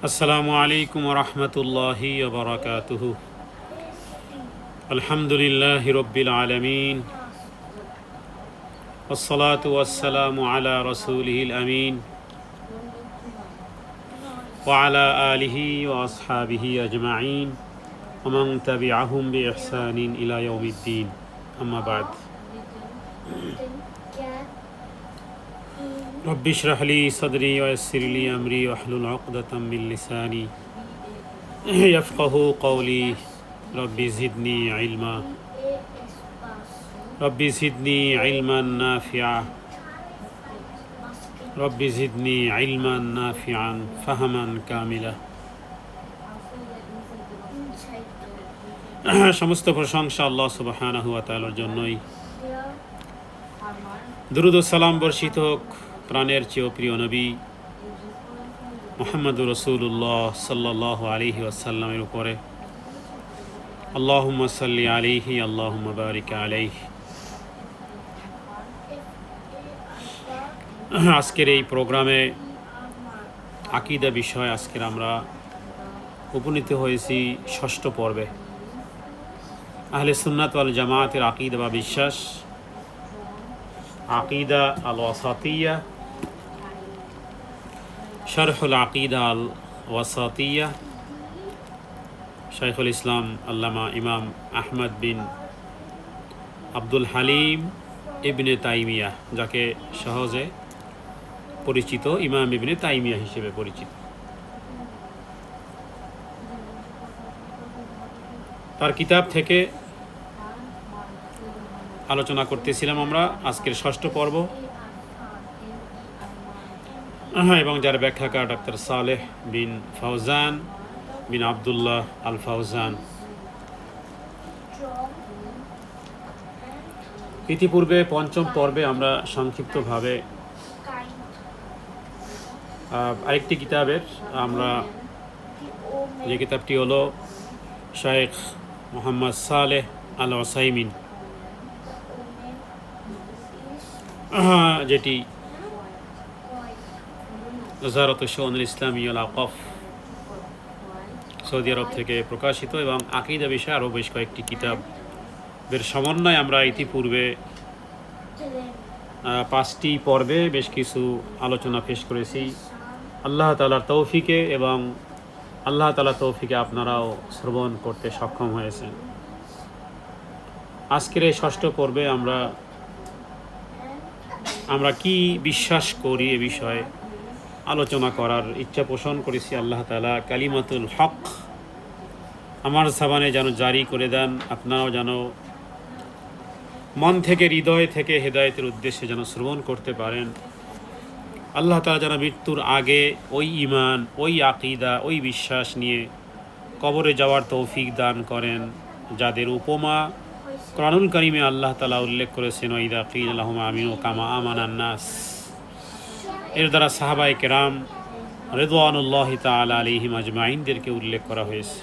আসসালামু আলাইকুম ওয়া রাহমাতুল্লাহি ওয়া বারাকাতুহু। আলহামদুলিল্লাহি রাব্বিল আলামিন ওয়াসসালাতু ওয়াসসালামু আলা রাসূলিহিল আমিন ওয়া আলা আলিহি ওয়া আসহাবিহি আজমাইন ওয়া মান তাবিআহুম বিইহসানিন ইলা ইয়াউমিদ্দিন। আম্মা বা'দ। রব্বি ইশরাহ লি সাদরি ওয়া ইয়াসসির লি আমরি ওয়াহলুল উকদাতাম মিন লিসানি ইয়াফকাহু কওলি। রব্বি জিদনি ইলমা রব্বি জিদনি ইলমান নাফিআ রব্বি জিদনি ইলমান নাফিআন ফাহমান কামিলা। সমস্ত প্রশংসা আল্লাহ সুবহানাহু ওয়া তাআলার জন্যই। দুরূদ ও সালাম বর্ষিত হোক প্রাণের চেয়েও প্রিয় নবী মুহাম্মদুর রাসূলুল্লাহ সাল্লাল্লাহু আলাইহি ওয়াসাল্লামের উপরে। আল্লাহুম্মা সাল্লি আলাইহি আল্লাহুম্মা বারিক আলাইহি। আজকের এই প্রোগ্রামে আকীদা বিষয় আজকের আমরা উপনীত হয়েছি ষষ্ঠ পর্বে। আহলে সুন্নাত ওয়াল জামাতের আকীদা বা বিশ্বাস, আকীদা আল ওয়াসাতিয়্যা, শারহুল আকীদা আল ওয়াসাতিয়্যা, শাইখুল ইসলাম আল্লামা ইমাম আহমদ বিন আব্দুল হালিম ইবনে তাইমিয়া, যাকে সহজে পরিচিত ইমাম ইবনে তাইমিয়া হিসেবে পরিচিত। তার কিতাব থেকে আলোচনা করতেছিলাম আমরা আজকের ষষ্ঠ পর্ব, এবং যার ব্যাখ্যাকার ডক্টর সালেহ বিন ফাউজান বিন আবদুল্লাহ আল ফাউজান। ইতিপূর্বে পঞ্চম পর্বে আমরা সংক্ষিপ্তভাবে আরেকটি কিতাবের, আমরা যে কিতাবটি হলো শাইখ মোহাম্মদ সালেহ আল ওসাইমিন, যেটি ওজারাত শুউনুল ইসলামী ওয়াল আওকাফ সৌদি আরব থেকে প্রকাশিত, এবং আকীদা বিষয়ে আরও বেশ কয়েকটি কিতাবের সমন্বয় আমরা ইতিপূর্বে 5টি পর্বে বেশ কিছু আলোচনা পেশ করেছি আল্লাহ তাআলার তৌফিকে, এবং আল্লাহ তাআলার তৌফিকে আপনারাও শ্রবণ করতে সক্ষম হয়েছেন। আজকের এই ষষ্ঠ পর্বে আমরা কি বিশ্বাস করি এ বিষয়ে আলোচনা করার ইচ্ছা পোষণ করেছি। আল্লাহ তাআলা কালিমাতুল হক আমার জবানে যেন জারি করে দেন, আপনারাও যেন মন থেকে, হৃদয় থেকে হেদায়েতের উদ্দেশ্যে যেন শ্রবণ করতে পারেন। আল্লাহ তাআলা যেন মৃত্যুর আগে ওই ঈমান, ওই আকীদা, ওই বিশ্বাস নিয়ে কবরে যাওয়ার তৌফিক দান করেন, যাদের উপমা কোরআনুল কারীমে আল্লাহ তাআলা উল্লেখ করেছেন, ওয়াইদা কিলা লাহুম আমিনু কামা আমানান নাস। এর দ্বারা সাহাবায়ে কেরাম রিদওয়ানুল্লাহি তাআলা আলাইহিম আজমাইনদেরকে উল্লেখ করা হয়েছে।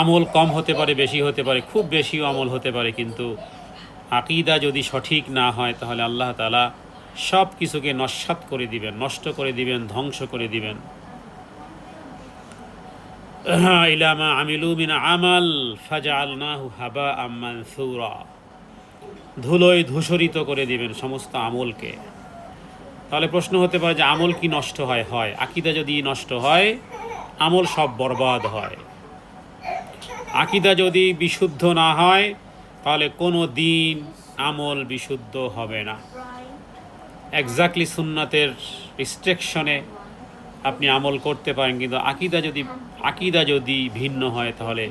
আমল কম হতে পারে, বেশি হতে পারে, খুব বেশিও আমল হতে পারে, কিন্তু আকীদা যদি সঠিক না হয় তাহলে আল্লাহ তাআলা সব কিছুকে নস্যাৎ করে দিবেন, নষ্ট করে দিবেন, ধ্বংস করে দিবেন। ইলা মা আমিলু মিন আমাল ফাজআলনাহু হাবাআম মানসুরা। ধুলোয় ধূসরিত করে দিবেন সমস্ত আমলকে। তাহলে প্রশ্ন হতে পারে যে আমল কি নষ্ট হয়? হয়। আকীদা যদি নষ্ট হয় আমল সব বরবাদ হয়। আকীদা যদি বিশুদ্ধ না হয় তাহলে কোনো দিন আমল বিশুদ্ধ হবে না। এক্স্যাক্টলি সুন্নাতের রিস্ট্রিকশনে আপনি আমল করতে পারেন, কিন্তু আকীদা যদি ভিন্ন হয় তাহলে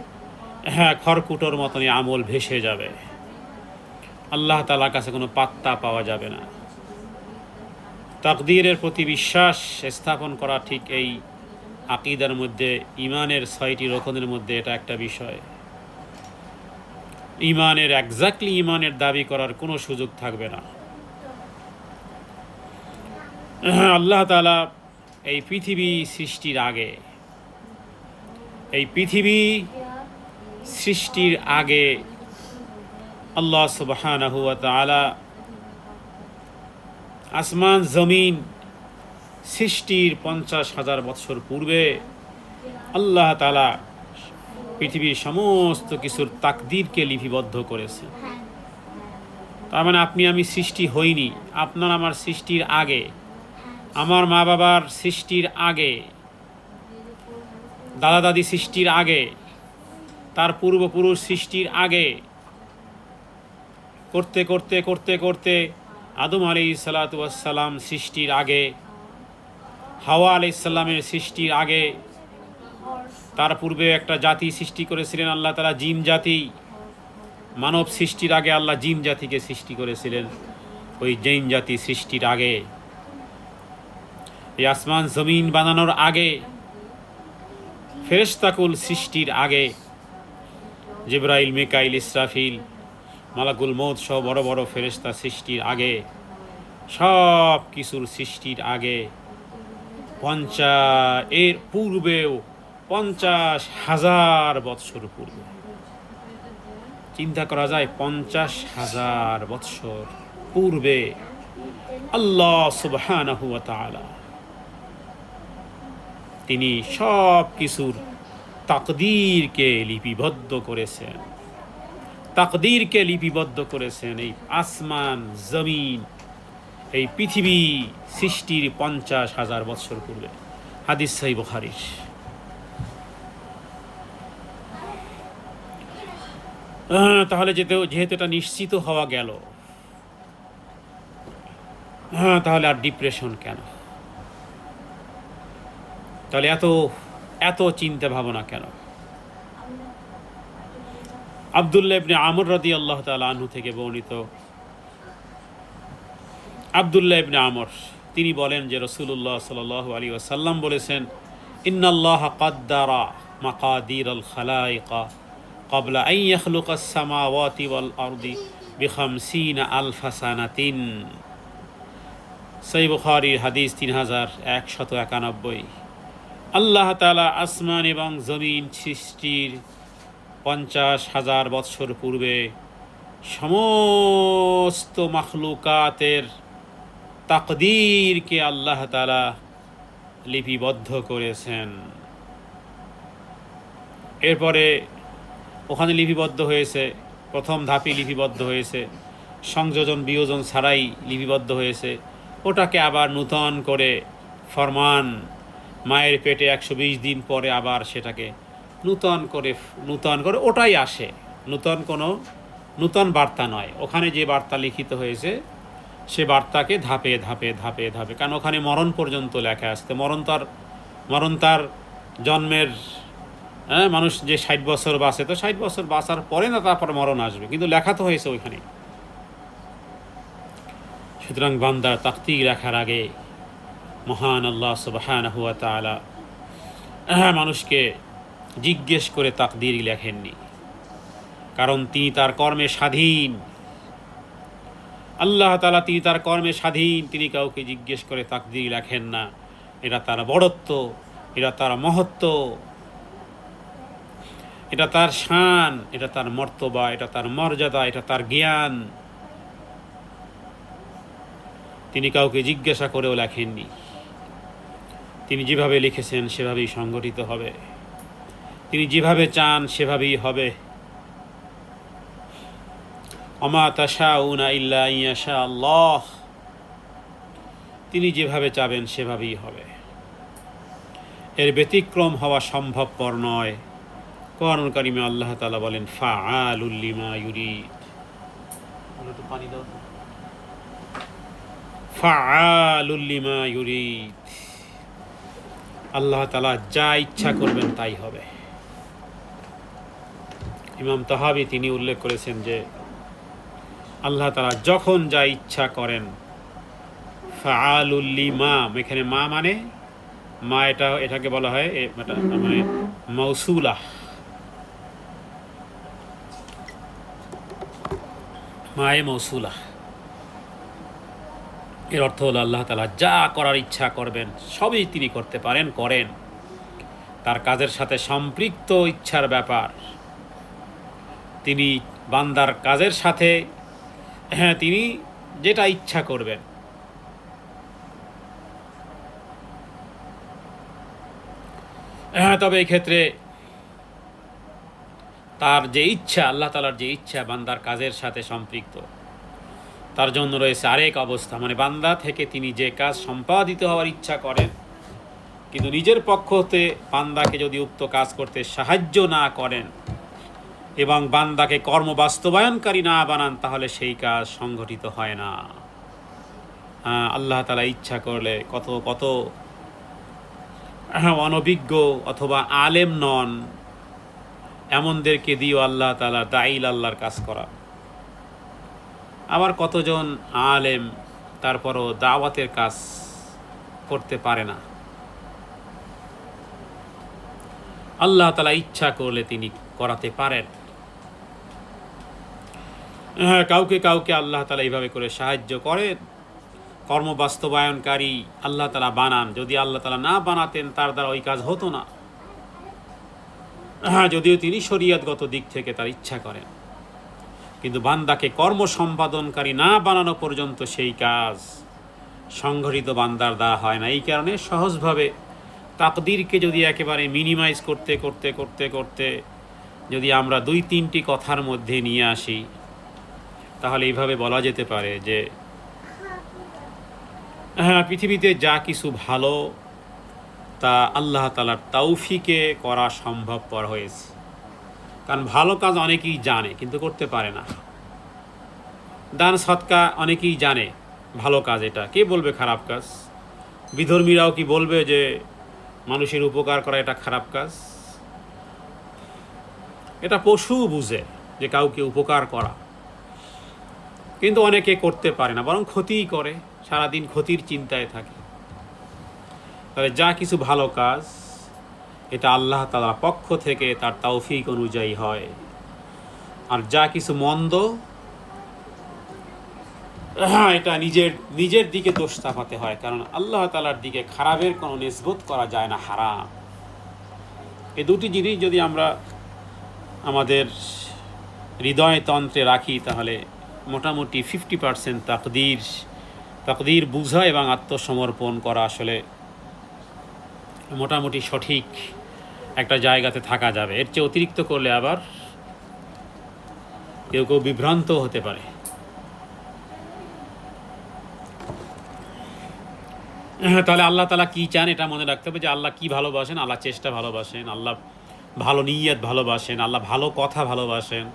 খড়কুটোর মতনই আমল ভেসে যাবে, আল্লাহ তাআলার কাছে কোনো পাত্তা পাওয়া যাবে না। তাকদীরের প্রতি বিশ্বাস স্থাপন করা ঠিক এই আকীদার মধ্যে, ঈমানের 6টি রকমের মধ্যে এটা একটা বিষয়। ঈমানের এক্স্যাক্টলি ঈমানের দাবি করার কোনো সুযোগ থাকবে না। আল্লাহ তাআলা এই পৃথিবী সৃষ্টির আগে আল্লাহ সুবহানাহু ওয়া তাআলা আসমান জমিন সৃষ্টির 50,000 বৎসর পূর্বে আল্লাহ তাআলা পৃথিবীর সমস্ত কিছুর তাকদীরকে লিপিবদ্ধ করেছে। তার মানে আপনি আমি সৃষ্টি হইনি, আপনার আমার সৃষ্টির আগে, আমার মা বাবার সৃষ্টির আগে, দাদা দাদি সৃষ্টির আগে, তার পূর্বপুরুষ সৃষ্টির আগে, করতে করতে করতে করতে আদম আলাইহিস সালাতু ওয়াস সালাম সৃষ্টির আগে, হাওয়া আলাইহিস সালামের সৃষ্টির আগে, তার পূর্বে একটা জাতি সৃষ্টি করেছিলেন আল্লাহ তাআলা, জিন জাতি। মানব সৃষ্টির আগে আল্লাহ জিন জাতিকে সৃষ্টি করেছিলেন, ওই জিন জাতি সৃষ্টির আগে, এই আসমান জমিন বানানোর আগে, ফেরেশতাকুল সৃষ্টির আগে, জিবরাইল, মিকাইল, ইসরাফিল, মালাকুল মউত সহ বড় বড় ফেরেশতা সৃষ্টির আগে, সব কিছুর সৃষ্টির আগে এর পূর্বেও 50,000 বৎসর পূর্বে, চিন্তা করা যায় 50,000 বৎসর পূর্বে আল্লাহ সুবহানাহু ওয়া তাআলা তিনি সব কিছুর তাকদীরকে লিপিবদ্ধ করেছেন, তাকদীরকে লিপিবদ্ধ করেছেন এই আসমান জমিন, এই পৃথিবী সৃষ্টির 50,000 বৎসর পূর্বে। হাদিস সহিহ বুখারীর। তাহলে যেহেতু এটা নিশ্চিত হওয়া গেল, তাহলে আর ডিপ্রেশন কেন? তাহলে এত চিন্তা ভাবনা কেন? আব্দুল্লাহ ইবনে আমর রাদিয়াল্লাহু তাআলা আনহু থেকে বর্ণিত, আব্দুল্লাহ ইবনে আমর তিনি বলেন যে রাসূলুল্লাহ সাল্লাল্লাহু আলাইহি ওয়াসাল্লাম বলেছেন, ইন্নাল্লাহা কাদ্দারা মাকাদিরাল খালাইকা ক্বাবলা আন ইয়াখলুকাস সামাওয়াতি ওয়াল আরদি বি50 আলফা সানাতিন। সহিহ বুখারীর হাদিস 3191। আল্লাহ তাআলা আসমান এবং জমিন সৃষ্টির 50,000 বৎসর পূর্বে সমস্ত মাখলুকাতের তাকদীরকে আল্লাহ তাআলা লিপিবদ্ধ করেছেন। এরপরে ওখানে লিপিবদ্ধ হয়েছে, প্রথম ধাপে লিপিবদ্ধ হয়েছে, সংযোজন বিয়োজন ছাড়াই লিপিবদ্ধ হয়েছে। ওটাকে আবার নূতন করে ফরমান, মায়ের পেটে 120 দিন পরে আবার সেটাকে নূতন করে ওটাই আসে। নূতন বার্তা নয়, ওখানে যে বার্তা লিখিত হয়েছে সে বার্তাকে ধাপে ধাপে ধাপে ধাপে, কারণ ওখানে মরণ পর্যন্ত লেখা আসতে, মরণ তার জন্মের, মানুষ যে 60 বছর বাঁচে, তো 60 বছর বাঁচার পরে না তারপর মরণ আসবে, কিন্তু লেখা তো হয়েছে ওইখানে। সুতরাং বান্দার তাকদীর রাখার আগে মহান আল্লাহ সুবহানাহু ওয়া তাআলা মানুষকে জিজ্ঞেস করে তাকদীর লেখেননি, কারণ তিনি তার কর্মে স্বাধীন। আল্লাহ তাআলা তিনি তার কর্মে স্বাধীন, তিনি কাউকে জিজ্ঞেস করে তাকদীর লেখেন না। এটা তার বড়ত্ব, এটা তার মহত্ব, এটা তার শান, এটা তার মর্তবা, এটা তার মর্যাদা, এটা তার জ্ঞান। তিনি কাউকে জিজ্ঞাসা করেও লেখেননি, তিনি যেভাবে লিখেছেন সেভাবেই সংগঠিত হবে, তিনি যেভাবে চান সেভাবেই হবে। ওমা তাশাউনা ইল্লা ইয়াশা আল্লাহ, তিনি যেভাবে চাবেন সেভাবেই হবে, এর ব্যতিক্রম হওয়া সম্ভবপর নয়। কোরআনুল কারীমে আল্লাহ তাআলা বলেন, ফাআলুল লিমা ইউরিদ, ফাআলুল লিমা ইউরিদ, আল্লাহ তাআলা যা ইচ্ছা করবেন তাই হবে। ইমাম তাহাবী তিনি উল্লেখ করেছেন যে আল্লাহ তাআলা যখন যা ইচ্ছা করেন, ফাআলুল লিমা, এখানে মা মানে মা, এটাকে বলা হয় মানে মৌসুলা, মায়ে মৌসুলা। এর অর্থ হলো আল্লাহ তাআলা যা করার ইচ্ছা করবেন সবই তিনি করতে পারেন, করেন। তার কাজের সাথে সম্পৃক্ত ইচ্ছার ব্যাপার, তিনি বান্দার কাজের সাথে তিনি যেটা ইচ্ছা করবেন তবে এই ক্ষেত্রে তার যে ইচ্ছা, আল্লাহ তাআলার যে ইচ্ছা বান্দার কাজের সাথে সম্পৃক্ত, তার জন্য রয়েছে আরেক অবস্থা, মানে বান্দা থেকে তিনি যে কাজ সম্পাদিত হওয়ার ইচ্ছা করেন, কিন্তু নিজের পক্ষ হতে বান্দাকে যদি উক্ত কাজ করতে সাহায্য না করেন এবং বান্দাকে কর্ম বাস্তবায়নকারী না বানান, তাহলে সেই কাজ সংগঠিত হয় না। আল্লাহ তাআলা ইচ্ছা করলে কত কত অনভিজ্ঞ অথবা আলেম নন এমনদেরকে দিয়েও আল্লাহ তাআলা দাইল আল্লাহর কাজ করা। আবার কতজন আলেম তারপরও দাওয়াতের কাজ করতে পারে না। আল্লাহ তাআলা ইচ্ছা করলে তিনি করাতে পারেন। কাউকে কাউকে আল্লাহ তাআলা এইভাবে করে সাহায্য করেন, কর্ম বাস্তবায়নকারী আল্লাহ তাআলা বানান। যদি আল্লাহ তাআলা না বানাতেন তার দ্বারা ওই কাজ হতো না, যদিও তিনি শরীয়তগত দিক থেকে তার ইচ্ছা করেন, কিন্তু বান্দাকে কর্ম সম্পাদনকারী না বানানো পর্যন্ত সেই কাজ সংগঠিত বান্দার দ্বারা হয় না। এই কারণে সহজভাবে তাকদীরকে যদি একেবারে মিনিমাইজ করতে করতে করতে করতে যদি আমরা 2-3টি কথার মধ্যে নিয়ে আসি, তাহলে এইভাবে বলা যেতে পারে যে পৃথিবীতে যা কিছু ভালো তা আল্লাহ তাআলার তৌফিকে করা সম্ভবপর হয়েছে। কারণ ভালো কাজ অনেকেই জানে কিন্তু করতে পারে না। দান সদকা অনেকেই জানে ভালো কাজ, এটা কে বলবে খারাপ কাজ? বিধর্মীরাও কি বলবে যে মানুষের উপকার করা এটা খারাপ কাজ? এটা পশু বুঝে যে কাউকে উপকার করা, কিন্তু অনেকে করতে পারে না, বরং ক্ষতিই করে, সারাদিন ক্ষতির চিন্তায় থাকে। তাহলে যা কিছু ভালো কাজ এটা আল্লাহ তাআলার পক্ষ থেকে তার তৌফিক অনুযায়ী হয়, আর যা কিছু মন্দ এটা নিজের দিকে দোষ চাপাতে হয়, কারণ আল্লাহ তাআলার দিকে খারাপের কোনো নিসবত করা যায় না, হারাম। এই দুটি জিনিস যদি আমরা আমাদের হৃদয়তন্ত্রে রাখি, তাহলে মোটামুটি 50% তাকদীর বুঝা এবং আত্মসমর্পণ করা আসলে মোটামুটি সঠিক একটা জায়গাতে থাকা যাবে। এর চেয়ে অতিরিক্ত করলে আবার কেউ কেউ বিভ্রান্ত হতে পারে। তাহলে আল্লাহ তাআলা কি চান এটা মনে রাখতে হবে, যে আল্লাহ কি ভালোবাসেন। আল্লাহ চেষ্টা ভালোবাসেন, আল্লাহ ভালো নিয়ত ভালোবাসেন, আল্লাহ ভালো কথা ভালোবাসেন।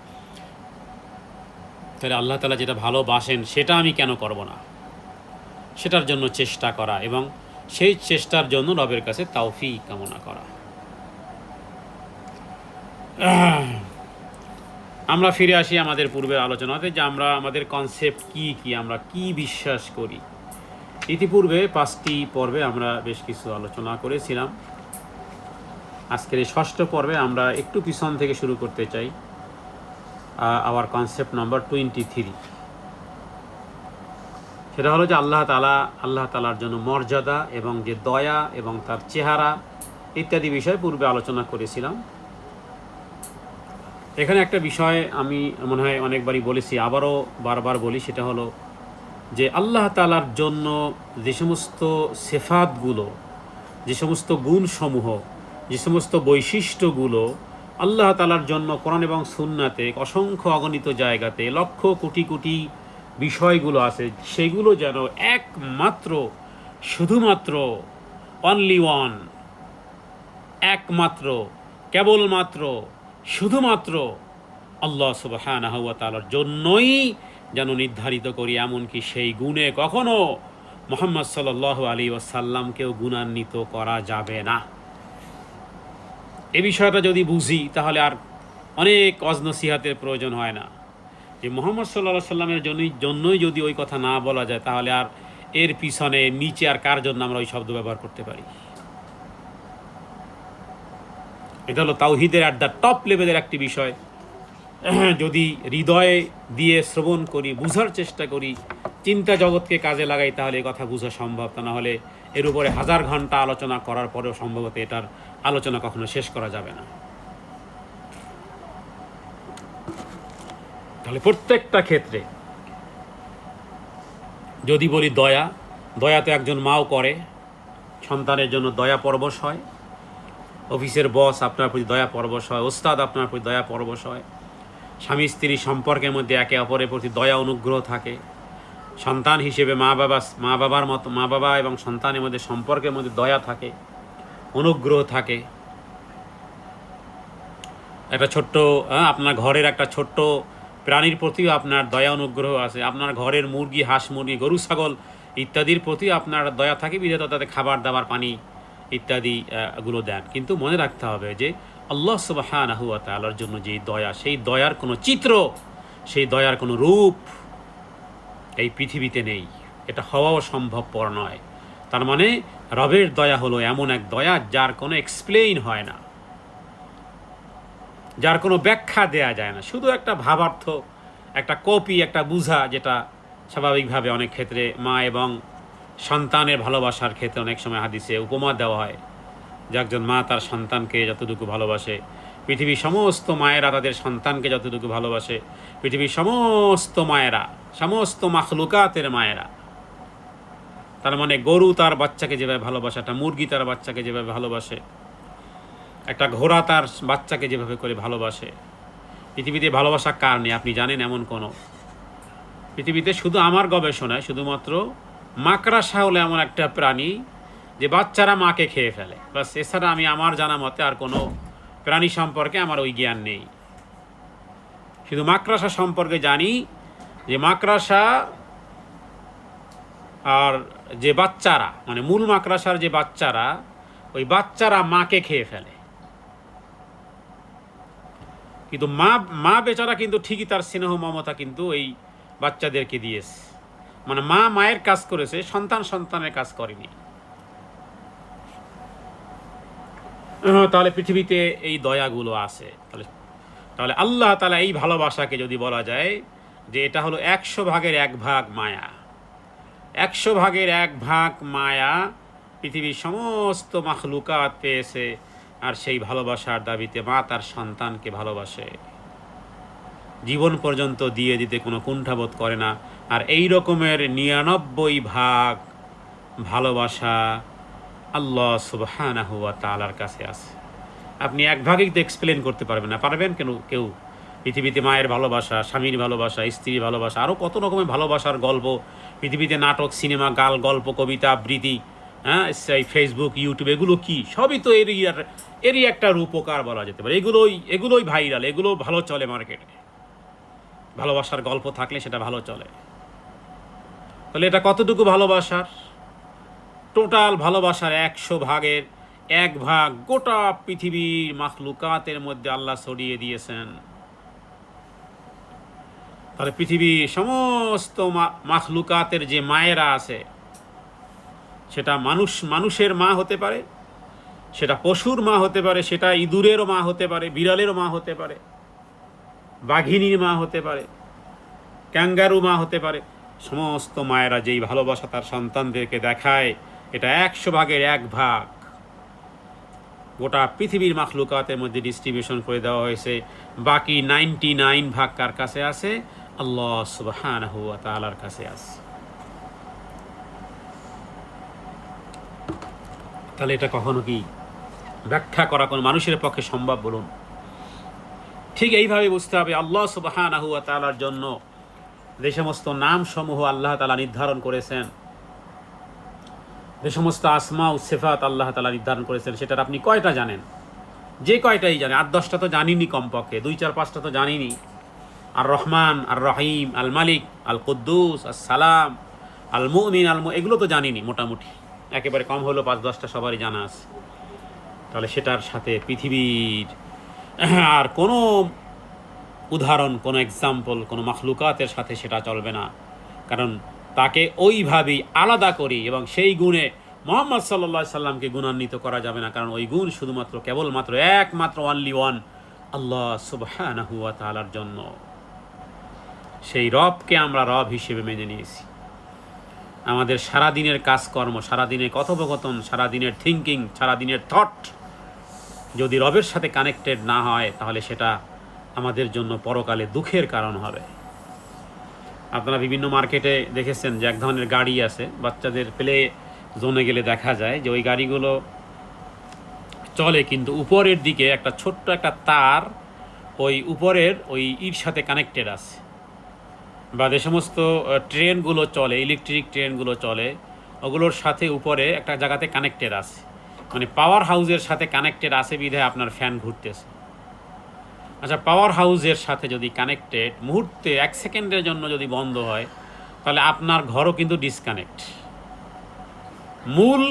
তাহলে আল্লাহ তাআলা যেটা ভালোবাসেন সেটা আমি কেন করব না, সেটার জন্য চেষ্টা করা এবং সেই চেষ্টার জন্য রবের কাছে তৌফিক কামনা করা। আমরা ফিরে আসি আমাদের পূর্বের আলোচনাতে, যে আমরা আমাদের কনসেপ্ট কি আমরা কি বিশ্বাস করি। ইতিপূর্বে 5টি পর্বে আমরা বেশ কিছু আলোচনা করেছিলাম। আজকের এই 6ষ্ঠ পর্বে আমরা একটু পিছন থেকে শুরু করতে চাই। আওয়ার কনসেপ্ট নাম্বার 23, সেটা হলো যে আল্লাহ তাআলার জন্য মর্যাদা এবং যে দয়া এবং তার চেহারা ইত্যাদি বিষয় পূর্বে আলোচনা করেছিলাম। এখানে একটা বিষয় আমি মনে হয় অনেকবারই বলেছি, আবারও বারবার বলি, সেটা হলো যে আল্লাহ তাআলার জন্য যে সমস্ত সিফাতগুলো, যে সমস্ত গুণসমূহ, যে সমস্ত বৈশিষ্ট্যগুলো আল্লাহ তাআলার জন্য কোরআন এবং সুন্নাতে অসংখ্য অগণিত জায়গাতে লক্ষ কোটি কোটি বিষয়গুলো আছে, সেগুলো যেন একমাত্র, শুধুমাত্র, অনলি ওয়ান, একমাত্র, কেবলমাত্র, শুধুমাত্র আল্লাহ সুবহানাহু ওয়া তাআলার জন্যই যেন নির্ধারিত করি। এমনকি সেই গুণে কখনো মুহাম্মদ সাল্লাল্লাহু আলাইহি ওয়াসাল্লামকেও গুণান্বিত করা যাবে না। এই বিষয়টা যদি বুঝি তাহলে আর অনেক অজনসিহাতের প্রয়োজন হয় না। যে মুহাম্মদ সাল্লাল্লাহু আলাইহি সাল্লামের জন্যই যদি ওই কথা না বলা যায়, তাহলে আর এর পিছনে নিচে আর কার জন্য আমরা ওই শব্দ ব্যবহার করতে পারি। এটা হলো তাওহীদের অ্যাট দ্য টপ লেভেলের একটি বিষয়। যদি হৃদয়ে দিয়ে শ্রবণ করি, বুঝার চেষ্টা করি, চিন্তা জগৎকে কাজে লাগাই, তাহলে এই কথা বোঝা সম্ভব। তা না হলে এর উপরে 1000 ঘন্টা আলোচনা করার পরেও সম্ভবত এটার আলোচনা কখনো শেষ করা যাবে না। তাহলে প্রত্যেকটা ক্ষেত্রে যদি বলি দয়া তো একজন মাও করে, সন্তানের জন্য দয়া পরবশ হয়। অফিসের বস আপনার প্রতি দয়া পরবশ হয়, ওস্তাদ আপনার প্রতি দয়া পরবশ হয়, স্বামী স্ত্রী সম্পর্কের মধ্যে একে অপরের প্রতি দয়া অনুগ্রহ থাকে, সন্তান হিসেবে মা বাবা এবং সন্তানের মধ্যে সম্পর্কের মধ্যে দয়া থাকে, অনুগ্রহ থাকে। একটা ছোট্ট আপনার ঘরের একটা ছোট্ট প্রাণীর প্রতিও আপনার দয়া অনুগ্রহ আছে, আপনার ঘরের মুরগি, হাঁস মুরগি, গরু ছাগল ইত্যাদির প্রতি আপনার দয়া থাকে, বিধাতা তাদের খাবার দাবার, পানি ইত্যাদি গুলো দেন। কিন্তু মনে রাখতে হবে যে আল্লাহ সুবহানাহু ওয়া তাআলার জন্য যে দয়া, সেই দয়ার কোনো চিত্র, সেই দয়ার কোনো রূপ এই পৃথিবীতে নেই, এটা হওয়াও সম্ভবপর নয়। তার মানে রবের দয়া হলো এমন এক দয়া যার কোনো এক্সপ্লেইন হয় না, যার কোনো ব্যাখ্যা দেয়া যায় না, শুধু একটা ভাবার্থ, একটা কপি, একটা বুঝা, যেটা স্বাভাবিকভাবে অনেক ক্ষেত্রে মা এবং সন্তানের ভালোবাসার ক্ষেত্রে অনেক সময় হাদিসে উপমা দেওয়া হয় যে একজন মা তার সন্তানকে যতটুকু ভালোবাসে, পৃথিবীর সমস্ত মায়েরা তাদের সন্তানকে যতটুকু ভালোবাসে, পৃথিবীর সমস্ত মায়েরা, সমস্ত মাখলুকাতের মায়েরা, তার মানে গরু তার বাচ্চাকে যেভাবে ভালোবাসে, একটা মুরগি তার বাচ্চাকে যেভাবে ভালোবাসে, একটা ঘোড়া তার বাচ্চাকে যেভাবে করে ভালোবাসে, পৃথিবীতে ভালোবাসা কার নেই আপনি জানেন? এমন কোনো পৃথিবীতে, শুধু আমার গবেষণায় শুধুমাত্র মাকড়াসা হলো এমন একটা প্রাণী যে বাচ্চারা মাকে খেয়ে ফেলে, বাস। এছাড়া আমি আমার জানা মতে আর কোনো প্রাণী সম্পর্কে আমার ওই জ্ঞান নেই। শুধু মাকড়াসা সম্পর্কে জানি যে মাকড়াসা আর যে বাচ্চারা, মানে মূল মাকড়াসার যে বাচ্চারা, ওই বাচ্চারা মাকে খেয়ে ফেলে। কিন্তু মা বেচারা কিন্তু ঠিকই তার স্নেহ মমতা কিন্তু এই বাচ্চাদেরকে দিয়েছে, মানে মা মায়ের কাজ করেছে, সন্তান সন্তানের কাজ করেনি। তাহলে পৃথিবীতে এই দয়াগুলো আছে। তাহলে আল্লাহ তাআলা এই ভালোবাসাকে যদি বলা যায় যে এটা হলো 100 ভাগের 1 ভাগ মায়া, 100 ভাগের 1 ভাগ মায়া পৃথিবীর সমস্ত মাখলুকাত পেয়েছে, আর সেই ভালোবাসার দাবিতে মা তার সন্তানকে ভালোবাসে, জীবন পর্যন্ত দিয়ে দিতে কোনো কুণ্ঠাবোধ করে না। আর এই রকমের 99 ভাগ ভালোবাসা আল্লাহ সুবহানাহু ওয়া তাআলার কাছে আছে। আপনি 1 ভাগই তো এক্সপ্লেন করতে পারবেন না, পারবেন কেউ? পৃথিবীতে মায়ের ভালোবাসা, স্বামীর ভালোবাসা, স্ত্রীর ভালোবাসা, আরও কত রকমের ভালোবাসার গল্প পৃথিবীতে, নাটক, সিনেমা, গল্প, কবিতা, আবৃত্তি, এই ফেসবুক, ইউটিউব, এগুলো কি সবই তো এরই একটা রূপকার বলা যেতে পারে। এগুলোই ভাইরাল, এগুলো ভালো চলে মার্কেটে। ভালোবাসার গল্প থাকলে সেটা ভালো চলে। তাহলে এটা কতটুকু ভালোবাসার? টোটাল ভালোবাসার 100 ভাগের 1 ভাগ গোটা পৃথিবীর মাখলুকাতের মধ্যে আল্লাহ ছড়িয়ে দিয়েছেন। তাহলে পৃথিবীর সমস্ত মাখলুকাতের যে মায়েরা আছে, সেটা মানুষের মা হতে পারে, সেটা পশুর মা হতে পারে, সেটা ইঁদুরেরও মা হতে পারে, বিড়ালেরও মা হতে পারে, বাঘিনীর মা হতে পারে, ক্যাঙ্গারু মা হতে পারে। সমস্ত মায়েরা যেই ভালোবাসা তার সন্তানদেরকে দেখায়, এটা 100 ভাগের 1 ভাগ গোটা পৃথিবীর মাখলুকাতের মধ্যে ডিস্ট্রিবিউশন করে দেওয়া হয়েছে। বাকি 99 ভাগ কার কাছে আছে? আল্লাহ সুবহানাহু ওয়া তাআলার কাছে আছে। তাহলে এটা কখনো কি ব্যাখ্যা করা কোনো মানুষের পক্ষে সম্ভব বলুন? ঠিক এইভাবে বুঝতে হবে আল্লাহ সুবহানাহু ওয়া তাআলার জন্য যে সমস্ত নাম সমূহ আল্লাহ তাআলা নির্ধারণ করেছেন, যে সমস্ত আসমা ও সিফাত আল্লাহ তাআলা নির্ধারণ করেছেন, সেটার আপনি কয়টা জানেন? যে কয়টাই জানেন, 8-10টা তো জানিনি, কমপক্ষে 2-4-5টা তো জানিনি। আর রহমান, আর রহিম, আল মালিক, আল কুদ্দুস, আস সালাম, আল মুমিন, এগুলো তো জানিনি মোটামুটি, একেবারে কম হলো 5-10টা সবারই জানা আছে। তাহলে সেটার সাথে পৃথিবীর আর কোনো উদাহরণ, কোনো এক্সাম্পল, কোনো মাখলুকাতের সাথে সেটা চলবে না। কারণ তাকে ওইভাবেই আলাদা করি এবং সেই গুণে মুহাম্মদ সাল্লাল্লাহু আলাইহি সাল্লামকে গুণান্বিত করা যাবে না। কারণ ওই গুণ শুধুমাত্র কেবলমাত্র একমাত্র অনলি ওয়ান আল্লাহ সুবহানাহু ওয়া তাআলার জন্য। সেই রবকে আমরা রব হিসেবে মেনে নিয়েছি। আমাদের সারাদিনের কাজকর্ম, সারাদিনের কথোপকথন, সারাদিনের থিঙ্কিং, সারাদিনের থট যদি রবের সাথে কানেক্টেড না হয়, তাহলে সেটা আমাদের জন্য পরকালে দুঃখের কারণ হবে। আপনারা বিভিন্ন মার্কেটে দেখেছেন যে এক ধরনের গাড়ি আছে, বাচ্চাদের প্লে জোনে গেলে দেখা যায় যে ওই গাড়িগুলো চলে, কিন্তু উপরের দিকে একটা ছোট্ট একটা তার ওই উপরের ওই ইর সাথে কানেক্টেড আছে। বা যে সমস্ত ট্রেনগুলো চলে, ইলেকট্রিক ট্রেনগুলো চলে, ওগুলোর সাথে উপরে একটা জায়গাতে কানেক্টেড আছে, মানে পাওয়ার হাউসের সাথে কানেক্টেড আছে বিধায় আপনার ফ্যান ঘুরতেছে। আচ্ছা, পাওয়ার হাউসের সাথে যদি কানেক্টেড মুহূর্তে 1 সেকেন্ডের জন্য যদি বন্ধ হয়, তাহলে আপনার ঘরও কিন্তু ডিসকানেক্ট। মূল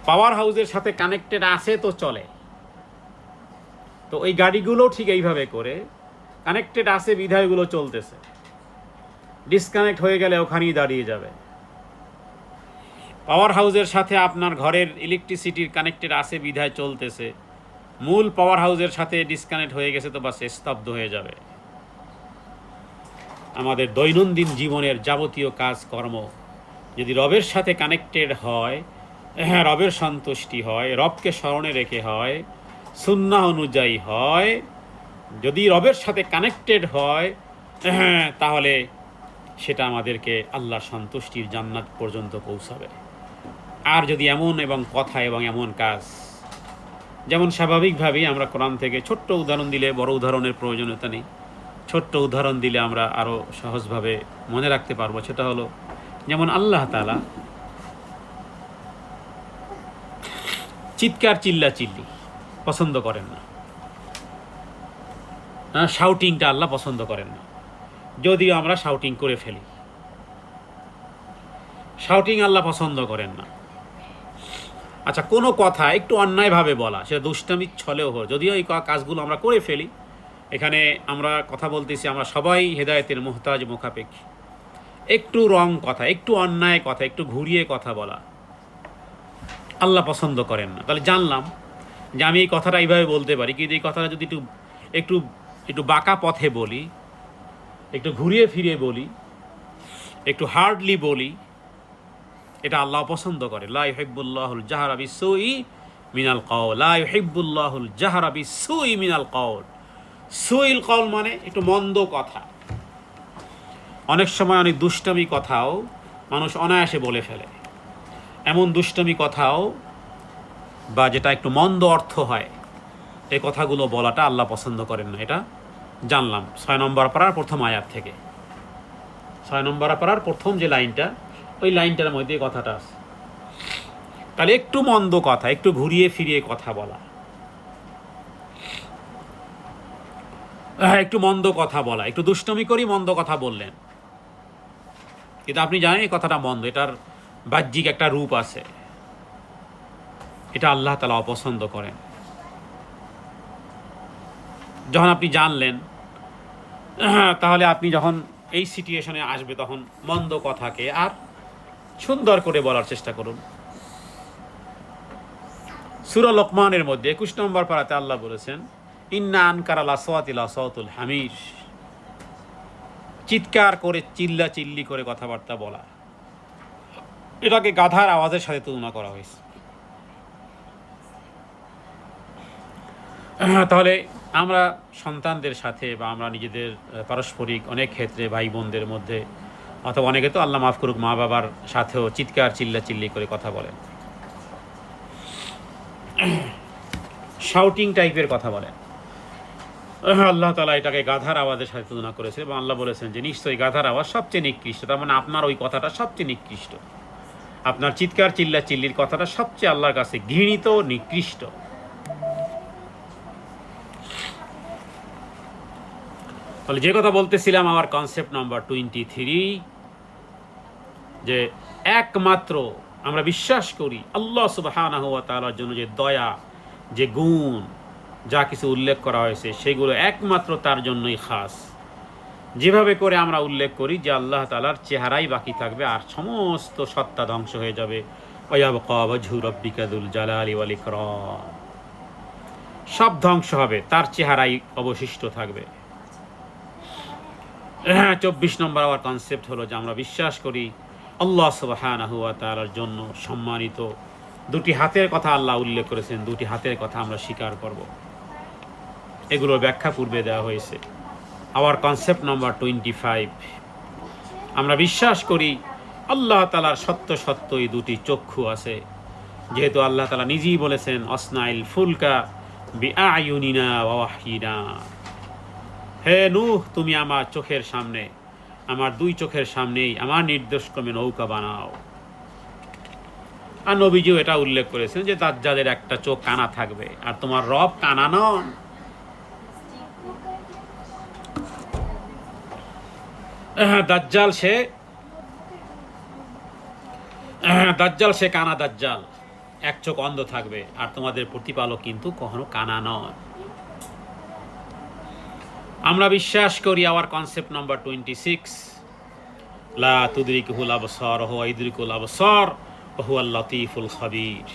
পাওয়ার হাউসের সাথে কানেক্টেড আছে তো চলে। তো ওই গাড়িগুলো ঠিক এইভাবে করে কানেক্টেড আছে বিধায়গুলো চলতেছে, ডিসকানেক্ট হয়ে গেলে ওখানেই দাঁড়িয়ে যাবে। পাওয়ার হাউসের সাথে আপনার ঘরের ইলেকট্রিসিটির কানেক্টেড আছে বিধায় চলতেছে, মূল পাওয়ার হাউসের সাথে ডিসকানেক্ট হয়ে গেছে তো বাস স্তব্ধ হয়ে যাবে। আমাদের দৈনন্দিন জীবনের যাবতীয় কাজকর্ম যদি রবের সাথে কানেক্টেড হয়, হ্যাঁ, রবের সন্তুষ্টি হয়, রবকে স্মরণে রেখে হয়, সুন্নাহ অনুযায়ী হয়, যদি রবের সাথে কানেক্টেড হয়, হ্যাঁ, তাহলে সেটা আমাদেরকে আল্লাহর সন্তুষ্টির জান্নাত পর্যন্ত পৌঁছাবে। আর যদি এমন এবং কথা এবং এমন কাজ, যেমন স্বাভাবিকভাবেই আমরা কোরআন থেকে ছোট্ট উদাহরণ দিলে, বড় উদাহরণের প্রয়োজনীয়তা নেই, ছোট্ট উদাহরণ দিলে আমরা আরও সহজভাবে মনে রাখতে পারবো। সেটা হলো, যেমন আল্লাহ তাআলা চিৎকার চিল্লাচিল্লি পছন্দ করেন না, শাউটিংটা আল্লাহ পছন্দ করেন না, যদিও আমরা শাউটিং করে ফেলি। শাউটিং আল্লাহ পছন্দ করেন না। আচ্ছা, কোনো কথা একটু অন্যায়ভাবে বলা, সেটা দুষ্টামির ছলেও হোক, যদিও এই কাজগুলো আমরা করে ফেলি, এখানে আমরা কথা বলতেছি, আমরা সবাই হেদায়েতের মুহতাজ, মুখাপেক্ষী। একটু রং কথা, একটু অন্যায় কথা, একটু ঘুরিয়ে কথা বলা আল্লাহ পছন্দ করেন না। তাহলে জানলাম যে আমি এই কথাটা এইভাবে বলতে পারি, কিন্তু এই কথাটা যদি একটু একটু বাঁকা পথে বলি, একটু ঘুরিয়ে ফিরিয়ে বলি, একটু হার্ডলি বলি, এটা আল্লাহ পছন্দ করে। লা ইউহিব্বুল্লাহুল জাহরা বিসসুই মিনাল কাওল, লা ইউহিব্বুল্লাহুল জাহরা বিসসুই মিনাল কাওল। সুইল কাওল মানে একটু মন্দ কথা। অনেক সময় অনেক দুষ্টমি কথাও মানুষ অনায়াসে বলে ফেলে। এমন দুষ্টমি কথাও বা যেটা একটু মন্দ অর্থ হয়, এই কথাগুলো বলাটা আল্লাহ পছন্দ করেন না। এটা জানলাম 6 নম্বর পারার প্রথম আয়াত থেকে। 6 নম্বর পারার প্রথম যে লাইনটা, ওই লাইনটার মধ্যে এই কথাটা আছে। তাহলে একটু মন্দ কথা, একটু ঘুরিয়ে ফিরিয়ে কথা বলা, একটু মন্দ কথা বলা, একটু দুষ্টমি করি মন্দ কথা বললেন, কিন্তু আপনি জানেন এই কথাটা মন্দ, এটার বাহ্যিক একটা রূপ আছে, এটা আল্লাহ তাআলা অপছন্দ করেন। যখন আপনি জানলেন, তাহলে আপনি যখন এই সিচুয়েশনে আসবে, তখন মন্দ কথাকে আর সুন্দর করে বলার চেষ্টা করুন। সূরা লোকমানের মধ্যে 21 নম্বর পারাতে আল্লাহ বলেছেন, ইন্না আনকারাল আসওয়াতি লাসাওতুল হামির। চিৎকার করে, চিল্লা চিল্লি করে কথাবার্তা বলা, এটাকে গাধার আওয়াজের সাথে তুলনা করা হয়েছে। তাহলে আমরা সন্তানদের সাথে বা আমরা নিজেদের পারস্পরিক অনেক ক্ষেত্রে ভাই বোনদের মধ্যে, অথবা অনেকে তো আল্লাহ মাফ করুক মা বাবার সাথেও চিৎকার চিল্লা চিল্লি করে কথা বলেন, শাউটিং টাইপের কথা বলেন। আল্লাহ তাআলা এটাকে গাধার আওয়াজের সাথে তুলনা করেছে এবং আল্লাহ বলেছেন যে নিশ্চয়ই গাধার আওয়াজ সবচেয়ে নিকৃষ্ট। তার মানে আপনার ওই কথাটা সবচেয়ে নিকৃষ্ট, আপনার চিৎকার চিল্লা চিল্লির কথাটা সবচেয়ে আল্লাহর কাছে ঘৃণিত, নিকৃষ্ট। তাহলে যে কথা বলতেছিলাম, আমার কনসেপ্ট নাম্বার 23, যে একমাত্র আমরা বিশ্বাস করি আল্লাহ সুবহানাহু ওয়া তাআলার জন্য যে দয়া, যে গুণ, যা কিছু উল্লেখ করা হয়েছে সেগুলো একমাত্র তার জন্যই খাস। যেভাবে করে আমরা উল্লেখ করি যে আল্লাহ তাআলার চেহারাই বাকি থাকবে আর সমস্ত সত্তা ধ্বংস হয়ে যাবে, ওয়ায়াবকা ওয়াজহু রাব্বিকা যুল জালালি ওয়াল ইকরাম, সব ধ্বংস হবে, তার চেহারাই অবশিষ্ট থাকবে। 24 নম্বর আমার কনসেপ্ট হলো যে আমরা বিশ্বাস করি আল্লাহ সুবহানাহু ওয়া তাআলার জন্য সম্মানিত দুটি হাতের কথা আল্লাহ উল্লেখ করেছেন, দুটি হাতের কথা আমরা স্বীকার করব। এগুলোর ব্যাখ্যা পূর্বে দেওয়া হয়েছে। আওয়ার কনসেপ্ট নাম্বার 25, আমরা বিশ্বাস করি আল্লাহ তাআলার সত্য সত্যই দুটি চক্ষু আছে, যেহেতু আল্লাহ তাআলা নিজেই বলেছেন অসনাইল ফুলকা বিআয়ুনিনা ওয়া ওয়াহয়িনা, হে নূহ তুমি আমার চোখের সামনে, আমার দুই চোখের সামনেই আমার নির্দেশক্রমে নৌকা বানাও। আর নবীজিও এটা উল্লেখ করেছেন যে দাজ্জালের একটা চোখ কানা থাকবে, আর তোমার রব কানা নন। দাজ্জাল সে কানা দাজ্জাল, এক চোখ অন্ধ থাকবে, আর তোমাদের প্রতিপালক কিন্তু কখনো কানা নন। আমরা বিশ্বাস করি আওয়ার কনসেপ্ট নাম্বার 26, লা তুদরিকুহুল আবসার ওয়া হুয়া ইদরিকুল আবসার ওয়া হুয়াল লাতীফুল খাবীর।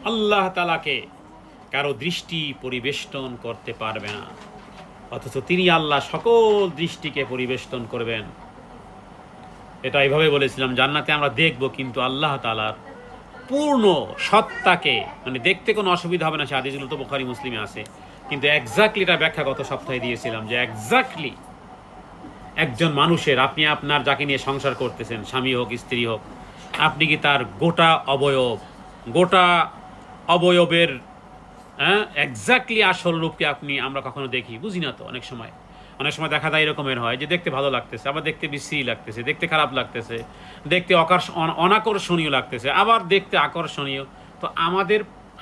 আল্লাহ তাআলাকে কারো দৃষ্টি পরিবেষ্টন করতে পারবে না, অথচ তিনি আল্লাহ সকল দৃষ্টিকে পরিবেষ্টন করবেন। এটা এইভাবে বলেছিলাম, জান্নাতে আমরা দেখব, কিন্তু আল্লাহ তাআলার পূর্ণ সত্তাকে, মানে দেখতে কোনো অসুবিধা হবে না, সে হাদিসগুলো তো বুখারী মুসলিমে আছে, কিন্তু এক্স্যাক্টলি এটা ব্যাখ্যা গত সপ্তাহে দিয়েছিলাম যে এক্স্যাক্টলি একজন মানুষের, আপনি আপনার যাকে নিয়ে সংসার করতেছেন, স্বামী হোক স্ত্রী হোক, আপনি কি তার গোটা অবয়বের এক্স্যাক্টলি আসল রূপকে আমরা কখনো দেখি? বুঝি না তো। অনেক সময় দেখা যায় এরকমের হয় যে দেখতে ভালো লাগতেছে, আবার দেখতে বিশ্রী লাগতেছে, দেখতে খারাপ লাগতেছে, দেখতে অনাকর্ষণীয় লাগতেছে, আবার দেখতে আকর্ষণীয়। তো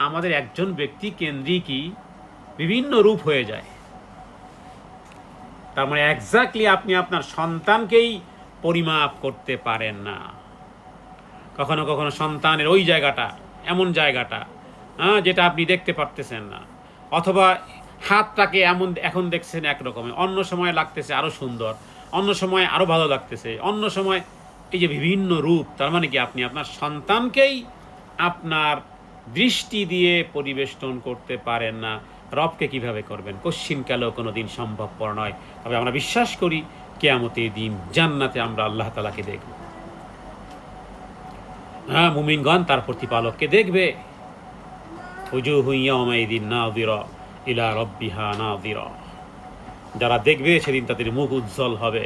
আমাদের একজন ব্যক্তি কেন্দ্রিকই বিভিন্ন রূপ হয়ে যায়। তার মানে এক্স্যাক্টলি আপনি আপনার সন্তানকেই পরিমাপ করতে পারেন না। কখনো কখনো সন্তানের ওই জায়গাটা, এমন জায়গাটা যেটা আপনি দেখতে পারতেছেন না, অথবা হাতটাকে এখন দেখছেন একরকমের, অন্য সময় লাগতেছে আরো সুন্দর, অন্য সময় আরো ভালো লাগতেছে, অন্য সময় এই যে বিভিন্ন রূপ। তার মানে কি আপনি আপনার সন্তানকেই আপনার দৃষ্টি দিয়ে পরিবেষ্টন করতে পারেন না, রবকে কিভাবে করবেন? কশ্চিনকালেও কোনো দিন সম্ভবপর নয়। তবে আমরা বিশ্বাস করি কিয়ামতের দিন জান্নাতে আমরা আল্লাহ তাআলাকে দেখব। মুমিনগণ তার প্রতিপালককে দেখবে। উজুহু ইয়াওমাইযিন নাযিরা ইলা রাব্বিহা নাযিরা। যারা দেখবে সেদিন তাদের মুখ উজ্জ্বল হবে,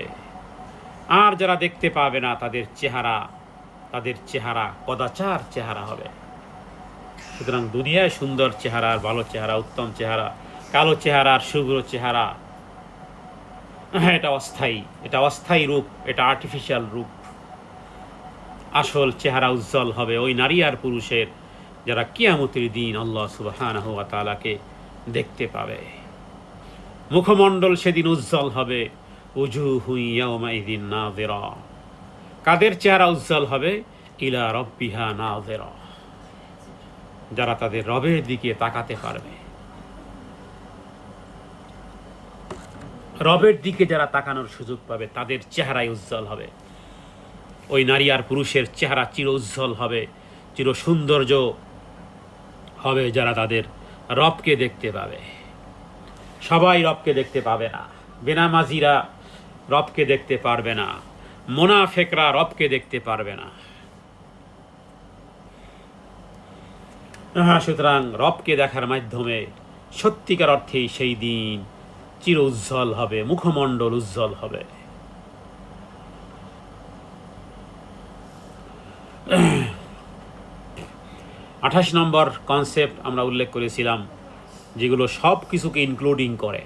আর যারা দেখতে পাবে না তাদের চেহারা কদাচার চেহারা হবে। সুতরাং দুনিয়ায় সুন্দর চেহারা, ভালো চেহারা, উত্তম চেহারা, কালো চেহারা, শুভ্র চেহারা, এটা অস্থায়ী রূপ, এটা আর্টিফিশিয়াল রূপ। আসল চেহারা উজ্জ্বল হবে ওই নারী আর পুরুষের যারা কিয়ামতের দিন আল্লাহ সুবহানাহু ওয়া তাআলাকে দেখতে পাবে। মুখমণ্ডল সেদিন উজ্জ্বল হবে। উজুহু ইয়াওমাইযিন নাযিরা। কাদের চেহারা উজ্জ্বল হবে? ইলা রাব্বিহা নাযিরা। যারা তাদের রবের দিকে তাকাতে পারবে। রবের দিকে যারা তাকানোর সুযোগ পাবে তাদের চেহারাই উজ্জ্বল হবে। ওই নারী আর পুরুষের চেহারা চির উজ্জ্বল হবে, চির সৌন্দর্য হবে যারা তাদের রবকে দেখতে পাবে। সবাই রবকে দেখতে পাবে না। বেনামাজিরা রবকে দেখতে পারবে না, মুনাফিকরা রবকে দেখতে পারবে না। সুতরাং রবকে দেখার মাধ্যমে সত্যিকার অর্থেই সেই দিন চির উজ্জ্বল হবে, মুখমণ্ডল উজ্জ্বল হবে। 28 নম্বর কনসেপ্ট আমরা উল্লেখ করেছিলাম, যেগুলো সব কিছুকে ইনক্লুডিং করে,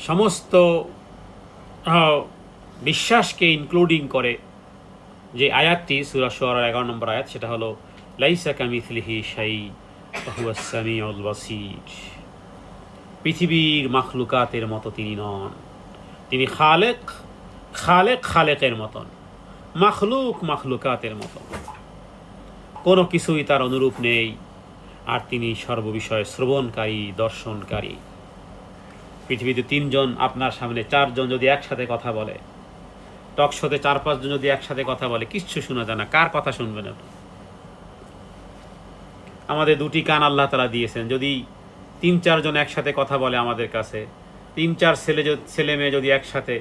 সমস্ত বিশ্বাসকে ইনক্লুডিং করে। যে আয়াতটি সূরা শুআরার 11 নম্বর আয়াত, সেটা হলো লাইসা কামিথলিহি শাই ওয়া হুয়াস সামিউল বাসীর। পৃথিবীর মাখলুকাতের মতো তিনি নন। তিনি খালেকের মতন, মাখলুকাতের মতন। কোনো কিছুই তার অনুরূপ নেই। আর তিনি সর্ববিষয়ে শ্রবণকারী, দর্শনকারী। পৃথিবীতে 3 জন আপনার সামনে 4 জন যদি একসাথে কথা বলে, টকশোতে 4-5 জন যদি একসাথে কথা বলে, কিচ্ছু শোনা যায় না। কার কথা শুনবেন আপনি? আমাদের 2টি কান আল্লাহ তাআলা দিয়েছেন। যদি 3-4 জন একসাথে কথা বলে আমাদের কাছে, 3-4 ছেলে মেয়ে যদি একসাথে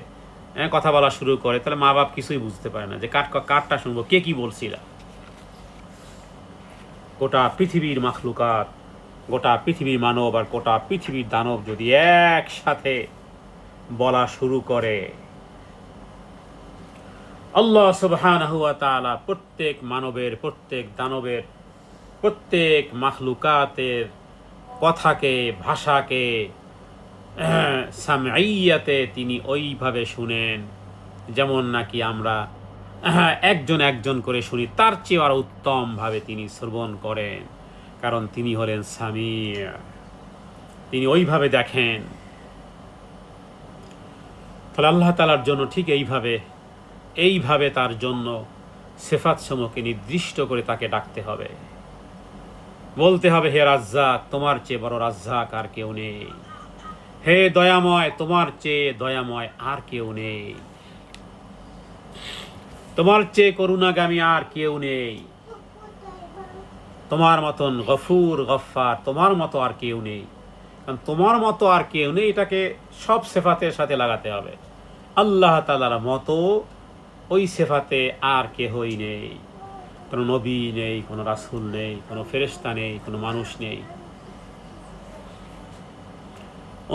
কথা বলা শুরু করে, তাহলে মা বাপ কিছুই বুঝতে পারে না যে কারটা শুনবো, কে কি বলছিল। গোটা পৃথিবীর মাখলুকাত, গোটা পৃথিবীর মানব আর গোটা পৃথিবীর দানব যদি একসাথে বলা শুরু করে, আল্লাহ সুবহানাহু ওয়া তাআলা প্রত্যেক মানবের, প্রত্যেক দানবের, প্রত্যেক মাখলুকাতের কথাকে, ভাষাকে সামঈয়াতে তিনি ওইভাবে শুনেন যেমন নাকি আমরা একজন একজন করে শুনি, তার চেয়ে আরো উত্তমভাবে তিনি শ্রবণ করেন, কারণ তিনি হলেন সামি', তিনি ওইভাবে দেখেন। তাহলে আল্লাহ তাআলার জন্য ঠিক এইভাবে তার জন্য সিফাতসমূহকে নির্দিষ্ট করে তাকে ডাকতে হবে, বলতে হবে, হে রাজ্জাক, তোমার চেয়ে বড় রাজ্জাক আর কেউ নেই। হে দয়াময়, তোমার চেয়ে দয়াময় আর কেউ নেই। তোমার চেয়ে করুণাগামী আর কেউ নেই। তোমার মতন গফুর গফফার, তোমার মতো আর কেউ নেই। কারণ তোমার মতো আর কেউ নেই এটাকে সব সিফাতের সাথে লাগাতে হবে। আল্লাহ তাআলার মতো ওই সিফাতে আর কেহই নেই। কোনো নবী নেই, কোনো রাসূল নেই, কোনো ফেরেশতা নেই, কোনো মানুষ নেই।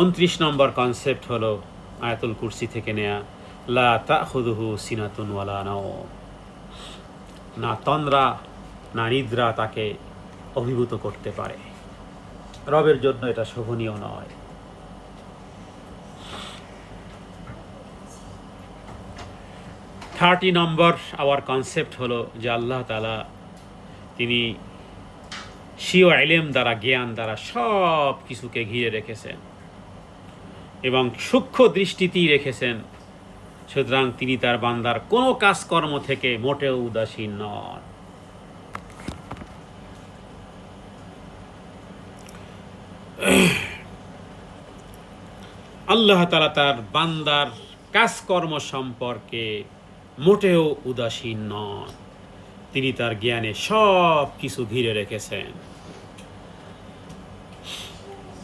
29 নম্বর কনসেপ্ট হলো আয়াতুল কুরসি থেকে নেয়া, লা তাখুযুহু সিনাতুন ওয়ালা নাওম। না তন্দ্রা না নিদ্রা তাকে অভিভূত করতে পারে। রবের জন্য এটা শোভনীয় নয়। থার্টি নম্বর আওয়ার কনসেপ্ট হলো যে আল্লাহ তাআলা তিনি স্বীয় ইলম দ্বারা, জ্ঞান দ্বারা সব কিছুকে ঘিরে রেখেছেন এবং সূক্ষ্ম দৃষ্টিতেই রেখেছেন। সুতরাং তিনি তার বান্দার কোনো কাজকর্ম থেকে মোটেও উদাসীন নন। আল্লাহ তাআলা তার বান্দার কাজকর্ম সম্পর্কে মোটেও উদাসীন নন। তিনি তার জ্ঞানে সব কিছু ঘিরে রেখেছেন।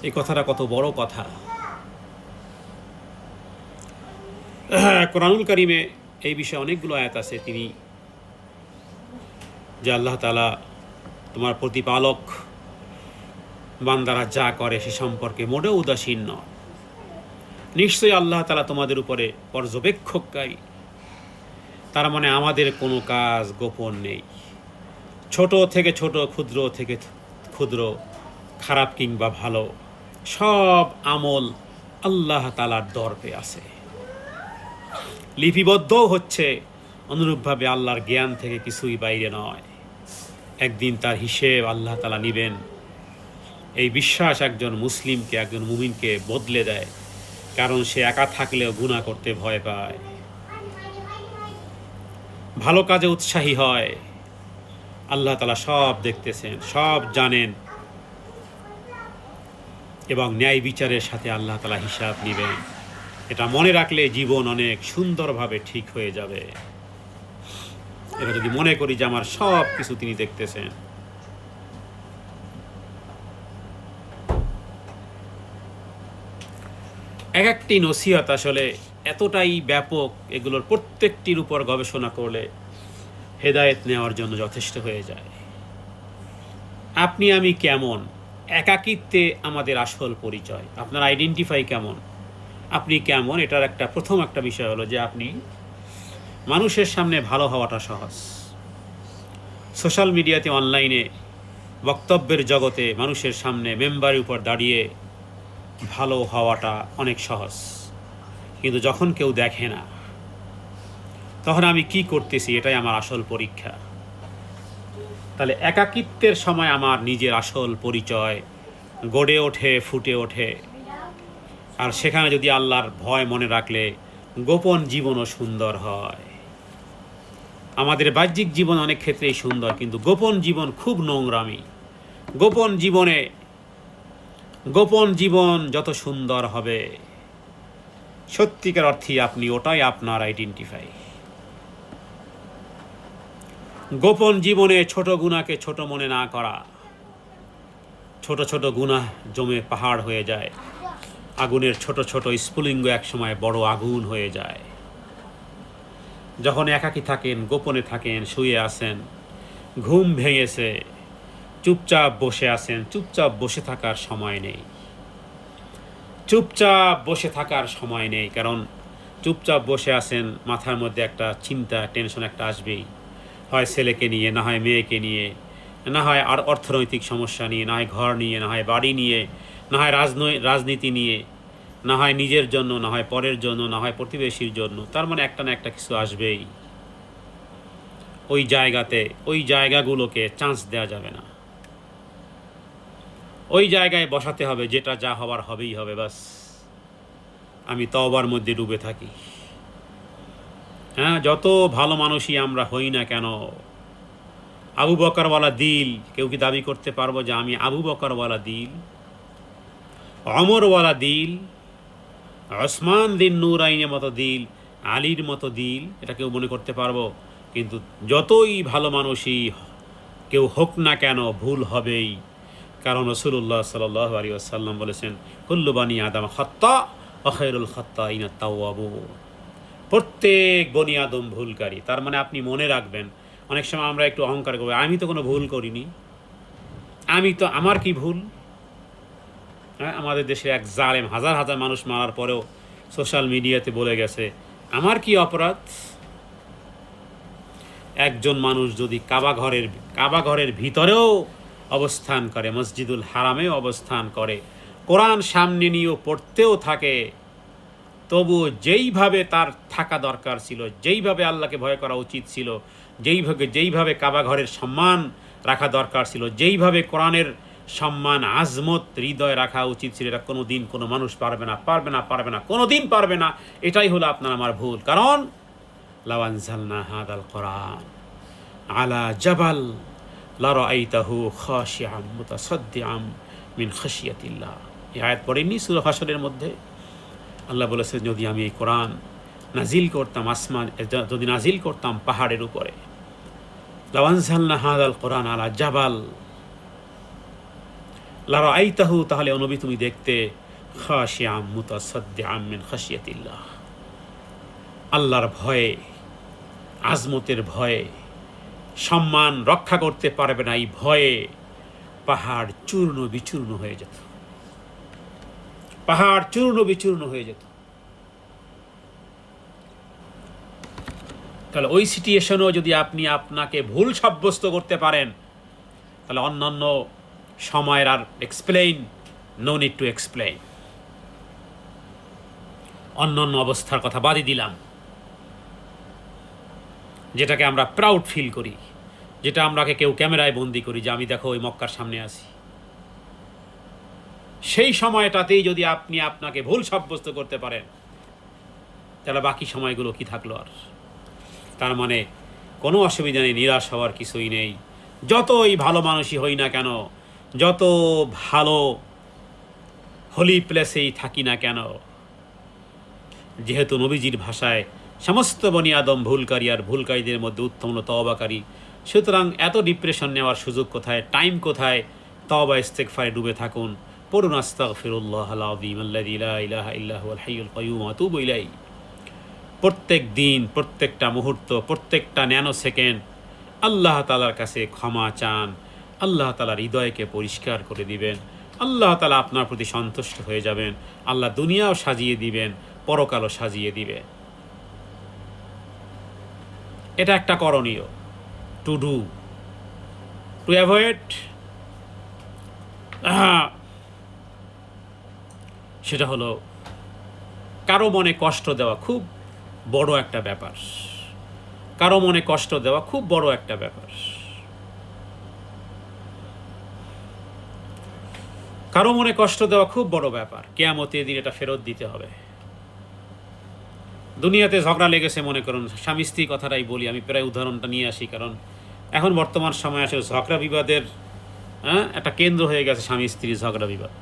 এই কথাটা কত বড় কথা। কোরআনুল কারীমে এই বিষয়ে অনেকগুলো আয়াত আছে। তিনি যে আল্লাহ তাআলা তোমার প্রতিপালক বান্দারা যা করে সে সম্পর্কে মোটেও উদাসীন নন। নিশ্চয়ই আল্লাহ তাআলা তোমাদের উপরে পর্যবেক্ষককারী, তার মানে আমাদের কোনো কাজ গোপন নেই। ছোট থেকে ছোট, ক্ষুদ্র থেকে ক্ষুদ্র, খারাপ কিংবা ভালো, সব আমল আল্লাহ তাআলার দরপে আছে, লিপিবদ্ধও হচ্ছে। অনুরূপভাবে আল্লাহর জ্ঞান থেকে কিছুই বাইরে নয়। একদিন তার হিসেব আল্লাহ তাআলা নিবেন। এই বিশ্বাস একজন মুসলিমকে, একজন মুমিনকে বদলে দেয়, কারণ সে একা থাকলেও গুনাহ করতে ভয় পায়, ভালো কাজে উৎসাহী হয়। আল্লাহ তাআলা সব দেখতেছেন, সব জানেন এবং ন্যায় বিচারের সাথে আল্লাহ তাআলা হিসাব নেবেন। এটা মনে রাখলে জীবন অনেক সুন্দরভাবে ঠিক হয়ে যাবে। এটা যদি মনে করি যে আমার সব কিছু তিনি দেখতেছেন। এক একটি নসিহত আসলে এতটাই ব্যাপক, এগুলোর প্রত্যেকটির উপর গবেষণা করলে হেদায়েত নেওয়ার জন্য যথেষ্ট হয়ে যায়। আপনি আমি কেমন, একাকিত্বে আমাদের আসল পরিচয়। আপনার আইডেন্টিফাই কেমন, আপনি কেমন, এটার প্রথম একটা বিষয় হলো যে আপনি মানুষের সামনে ভালো হওয়াটা সহজ। সোশ্যাল মিডিয়াতে, অনলাইনে, বক্তব্যের জগতে মানুষের সামনে মেম্বারের উপর দাঁড়িয়ে ভালো হওয়াটা অনেক সহজ। কিন্তু যখন কেউ দেখে না, তখন আমি কি করতেছি এটাই আমার আসল পরীক্ষা। তাহলে একাকিত্বের সময় আমার নিজের আসল পরিচয় গড়ে ওঠে, ফুটে ওঠে। আর সেখানে যদি আল্লাহর ভয় মনে রাখলে গোপন জীবনও সুন্দর হয়। আমাদের বাহ্যিক জীবন অনেক ক্ষেত্রেই সুন্দর, কিন্তু গোপন জীবন খুব নোংরামি। গোপন জীবন যত সুন্দর হবে, সত্যিকার অর্থে আপনি ওটাই আপনার আইডেন্টিফাই। গোপন জীবনে ছোট গুনাহকে ছোট মনে না করা। ছোট ছোট গুনাহ জমে পাহাড় হয়ে যায়। আগুনের ছোট ছোট স্ফুলিঙ্গ একসময় বড় আগুন হয়ে যায়। যখন একাকী থাকেন, গোপনে থাকেন, শুয়ে আছেন, ঘুম ভেঙেছে, চুপচাপ বসে আছেন, চুপচাপ বসে থাকার সময় নেই। কারণ চুপচাপ বসে আছেন, মাথার মধ্যে একটা চিন্তা টেনশন একটা আসবেই, হয় ছেলেকে নিয়ে, না হয় মেয়েকে নিয়ে, না হয় আর অর্থনৈতিক সমস্যা নিয়ে, না হয় ঘর নিয়ে, না হয় বাড়ি নিয়ে, না হয় রাজনীতি নিয়ে, না হয় নিজের জন্য, না হয় পরের জন্য, না হয় প্রতিবেশীর জন্য। তার মানে একটা না একটা কিছু আসবেই। ওই জায়গাগুলোকে চান্স দেওয়া যাবে না। ওই জায়গায় বসাতে হবে, যেটা যা হবার হবেই হবে। বাস আমি তওবার মধ্যে ডুবে থাকি। হ্যাঁ, যত ভালো মানুষই আমরা হই না কেন, আবু বকরওয়ালা দিল, কেউ কি দাবি করতে পারবো যে আমি আবু বকরওয়ালা দিল, অমরওয়ালা দিল, ওসমান দিন নূরাইনের মতো দিল, আলীর মতো দিল, এটা কেউ মনে করতে পারবো? কিন্তু যতই ভালো মানুষই কেউ হোক না কেন, ভুল হবেই। কারণ রাসূলুল্লাহ সাল্লাল্লাহু আলাইহি ওয়াসাল্লাম বলেছেন, কুল্লু বানি আদম খাত্তা ওয়া খায়রুল খাত্তাইনা তাওয়াবুন। প্রত্যেক বনি আদম ভুলকারী। তার মানে আপনি মনে রাখবেন, অনেক সময় আমরা একটু অহংকার করবো, আমি তো কোনো ভুল করিনি, আমার কি ভুল? হ্যাঁ, আমাদের দেশে এক জালেম হাজার হাজার মানুষ মারার পরেও সোশ্যাল মিডিয়াতে বলে গেছে, আমার কি অপরাধ? একজন মানুষ যদি কাবা ঘরের ভিতরেও অবস্থান করে, মসজিদুল হারামেও অবস্থান করে, কোরআন সামনে নিয়েও পড়তেও থাকে, তবু যেইভাবে তার থাকা দরকার ছিল, যেইভাবে আল্লাহকে ভয় করা উচিত ছিল, যেইভাবে কাবা ঘরের সম্মান রাখা দরকার ছিল, যেইভাবে কোরআনের সম্মান আজমত হৃদয়ে রাখা উচিত ছিল, এটা কোনো দিন কোনো মানুষ পারবে না, কোনো দিন পারবে না। এটাই হলো আপনার আমার ভুল। কারণ লাউ আনজালনা হাদাল কোরআন আলা জাবাল লারাআইতাহু খাশিআম মুতাসাদ্দিআম মিন খাশিয়াতিল্লাহ। এই আয়াত পড়েননি সূরা হাশরের মধ্যে? আল্লাহ বলেছেন, যদি আমি এই কোরআন যদি নাজিল করতাম পাহাড়ের উপরে, লাউ আনজালনা হাদাল কোরআন আলা জাবাল লারাআইতাহু, তাহলে নবী তুমি দেখতে, খাশিআম মুতাসাদ্দিআম মিন খাশিয়াতিল্লাহ, আল্লাহর ভয়ে, আজমতের ভয়ে, সম্মান রক্ষা করতে পারবে না এই ভয়ে পাহাড় চূর্ণ বিচূর্ণ হয়ে যেত। তাহলে ওই সিচুয়েশনও যদি আপনি আপনাকে ভুল সাব্যস্ত করতে পারেন, তাহলে অন্যান্য সময়ের আর নো নিড টু এক্সপ্লেইন। অন্যান্য অবস্থার কথা বাদই দিলাম, যেটাকে আমরা প্রাউড ফিল করি, যেটা আমরাকে কেউ ক্যামেরায় বন্দি করি যে আমি দেখো ওই মক্কার সামনে আছি। সেই সময়টাতেই যদি আপনি আপনাকে ভুল সাব্যস্ত করতে পারেন, তাহলে বাকি সময়গুলো কি থাকলো আর? তার মানে কোনো অসুবিধা নেই, নিরাশ হওয়ার কিছুই নেই। যতই ভালো মানুষই হই না কেন, যত ভালো হোলি প্লেসেই থাকি না কেন, যেহেতু নবীজির ভাষায় সমস্ত বনি আদম ভুলকারী, আর ভুলকারীদের মধ্যে উত্তম হলো তওবাকারী, সুতরাং এত ডিপ্রেশন নেওয়ার সুযোগ কোথায়, টাইম কোথায়? তওবা ইস্তেগফারে ডুবে থাকুন, পড়ুন আস্তাগফিরুল্লাহাল আযীম আল্লাযী লা ইলাহা ইল্লা হুয়াল হাইয়ুল কাইয়্যুম ওয়া আতুবু ইলাইহি। প্রত্যেক দিন, প্রত্যেকটা মুহূর্ত, প্রত্যেকটা ন্যানো সেকেন্ড আল্লাহ তাআলার কাছে ক্ষমা চান। আল্লাহ তাআলার হৃদয়কে পরিষ্কার করে দিবেন, আল্লাহ তাআলা আপনার প্রতি সন্তুষ্ট হয়ে যাবেন, আল্লাহ দুনিয়াও সাজিয়ে দিবেন, পরকালও সাজিয়ে দিবেন। এটা একটা করণীয়, টু অ্যাভয়েড। সেটা হলো কারো মনে কষ্ট দেওয়া খুব বড় একটা ব্যাপার। কারো মনে কষ্ট দেওয়া খুব বড় একটা ব্যাপার। কারো মনে কষ্ট দেওয়া খুব বড় ব্যাপার। কিয়ামতের দিন এটা ফেরত দিতে হবে। দুনিয়াতে ঝগড়া লেগেছে, মনে করুন স্বামী স্ত্রী কথাটাই বলি, আমি প্রায় উদাহরণটা নিয়ে আসি, কারণ এখন বর্তমান সময় আসলে ঝগড়া বিবাদের একটা কেন্দ্র হয়ে গেছে স্বামী স্ত্রীর ঝগড়া বিবাদ।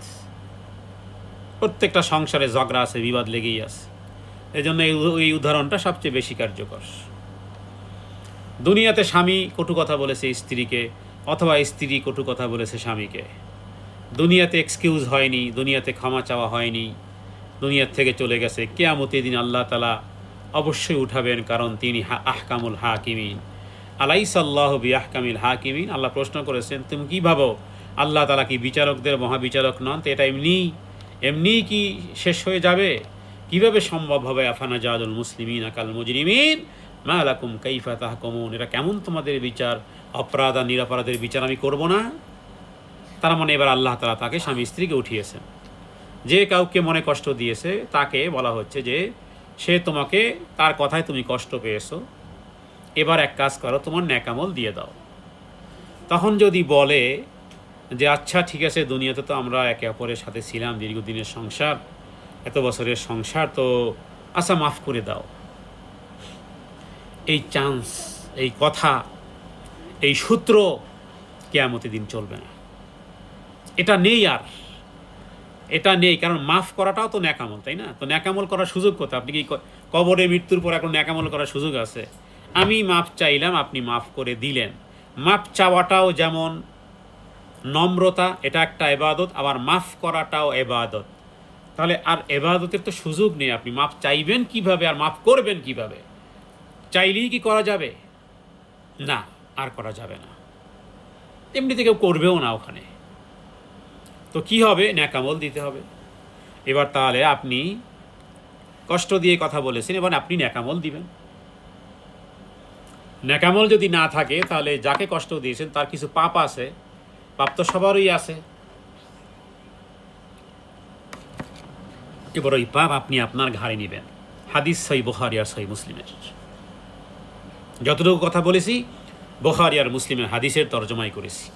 প্রত্যেকটা সংসারে ঝগড়া আছে, বিবাদ লেগেই আছে। এই জন্য এই উদাহরণটা সবচেয়ে বেশি কার্যকর। দুনিয়াতে স্বামী কটু কথা বলেছে স্ত্রীকে, অথবা স্ত্রী কটু কথা বলেছে স্বামীকে, দুনিয়াতে এক্সকিউজ হয়নি, দুনিয়াতে ক্ষমা চাওয়া হয়নি, দুনিয়ার থেকে চলে গেছে। কিয়ামতের দিন আল্লাহ তাআলা অবশ্যই উঠাবেন, কারণ তিনি আহকামুল হাকিমিন। আলাইসাল্লাহু বিআহকামিল হাকিমিন। আল্লাহ প্রশ্ন করেছেন, তুমি কি ভাবো আল্লাহ তাআলা কি বিচারকদের মহাবিচারক নন? তো এটা এমনি কি শেষ হয়ে যাবে? কিভাবে সম্ভব হবে? আফানা জাদুল মুসলিমিন আকাল মুজরিমিন মা লাকুম কাইফা তাহকুমুন, এটা কেমন তোমাদের বিচার? অপরাধ আর নিরপরাধের বিচার আমি করব না? তার মানে এবার আল্লাহ তাআলা তাকে স্বামী স্ত্রীকে উঠিয়েছেন। যে কাউকে মনে কষ্ট দিয়েছে তাকে বলা হচ্ছে যে সে তোমাকে, তার কথায় তুমি কষ্ট পেয়েছো, এবার এক কাজ করো, তোমার নেকামল দিয়ে দাও। তখন যদি বলে যে আচ্ছা ঠিক আছে, দুনিয়াতে তো আমরা একে অপরের সাথে ছিলাম, দীর্ঘদিনের সংসার, এত বছরের সংসার, তো আচ্ছা মাফ করে দাও, এই চান্স, এই কথা, এই সূত্র কিয়ামতের দিন চলবে না। এটা নেই, আর এটা নেই। কারণ মাফ করাটাও তো ন্যাকামল, তাই না? তো ন্যাকামল করার সুযোগ কোথায়? আপনি কি কবরে মৃত্যুর পর এখন ন্যাকামল করার সুযোগ আছে? আমি মাফ চাইলাম, আপনি মাফ করে দিলেন। মাফ চাওয়াটাও যেমন নম্রতা, এটা একটা এবাদত, আবার মাফ করাটাও এবাদত। তাহলে আর এবাদতের তো সুযোগ নেই। আপনি মাফ চাইবেন কিভাবে আর মাফ করবেন কিভাবে? চাইলেই কি করা যাবে? না, আর করা যাবে না। এমনিতে কেউ করবেও না ওখানে। তো কি হবে? ন্যাকামল দিতে হবে। এবার তাহলে আপনি কষ্ট দিয়ে কথা বলেছেন, এবার আপনি ন্যাকামল দিবেন। ন্যাকামল যদি না থাকে তাহলে যাকে কষ্ট দিয়েছেন তার কিছু পাপ আছে, পাপ তো সবারই আছে। এবার ওই পাপ আপনি আপনার ঘাড়ে নেবেন। হাদিস সহিহ বুখারী আর সহিহ মুসলিমের। যতটুকু কথা বলেছি বুখারী আর মুসলিমের হাদিসের তরজমাই করেছি।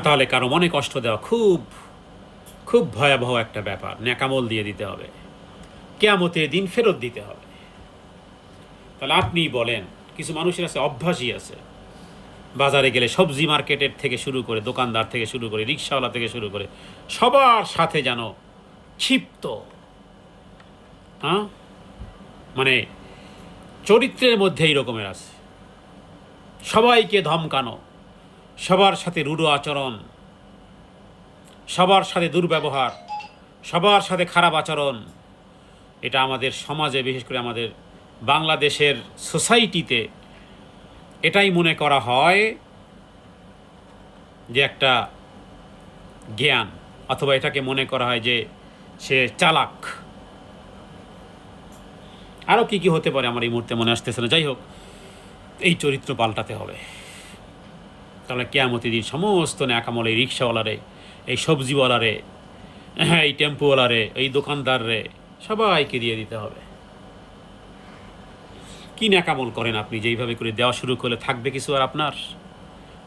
তাহলে কারো মনে কষ্ট দেওয়া খুব খুব ভয়াবহ একটা ব্যাপার। ন্যাকামল দিয়ে দিতে হবে, কিয়ামতের দিন ফেরত দিতে হবে। তাহলে আপনি বলেন, কিছু মানুষের আছে, অভ্যাসই আছে, বাজারে গেলে সবজি মার্কেটের থেকে শুরু করে, দোকানদার থেকে শুরু করে, রিক্সাওয়ালা থেকে শুরু করে সবার সাথে যেন ক্ষিপ্ত, মানে চরিত্রের মধ্যে এই রকমের আছে। সবাইকে ধমকানো, সবার সাথে রূঢ় আচরণ, সবার সাথে দুর্ব্যবহার, সবার সাথে খারাপ আচরণ। এটা আমাদের সমাজে, বিশেষ করে আমাদের বাংলাদেশের সোসাইটিতে এটাই মনে করা হয় যে একটা জ্ঞান, অথবা এটাকে মনে করা হয় যে সে চালাক। আরও কি কি হতে পারে আমার এই মুহূর্তে মনে আসতেছে না। যাই হোক, এই চরিত্র পাল্টাতে হবে। তাহলে কিয়ামতের দিন সমস্ত ন্যাকামল, এই রিক্সাওয়ালারে, এই সবজিওয়ালারে, এই টেম্পোওয়ালারে, এই দোকানদাররে, সবাইকে দিয়ে দিতে হবে। কি ন্যাকামল করেন আপনি? যেইভাবে করে দেওয়া শুরু করলে থাকবে কিছু আর আপনার?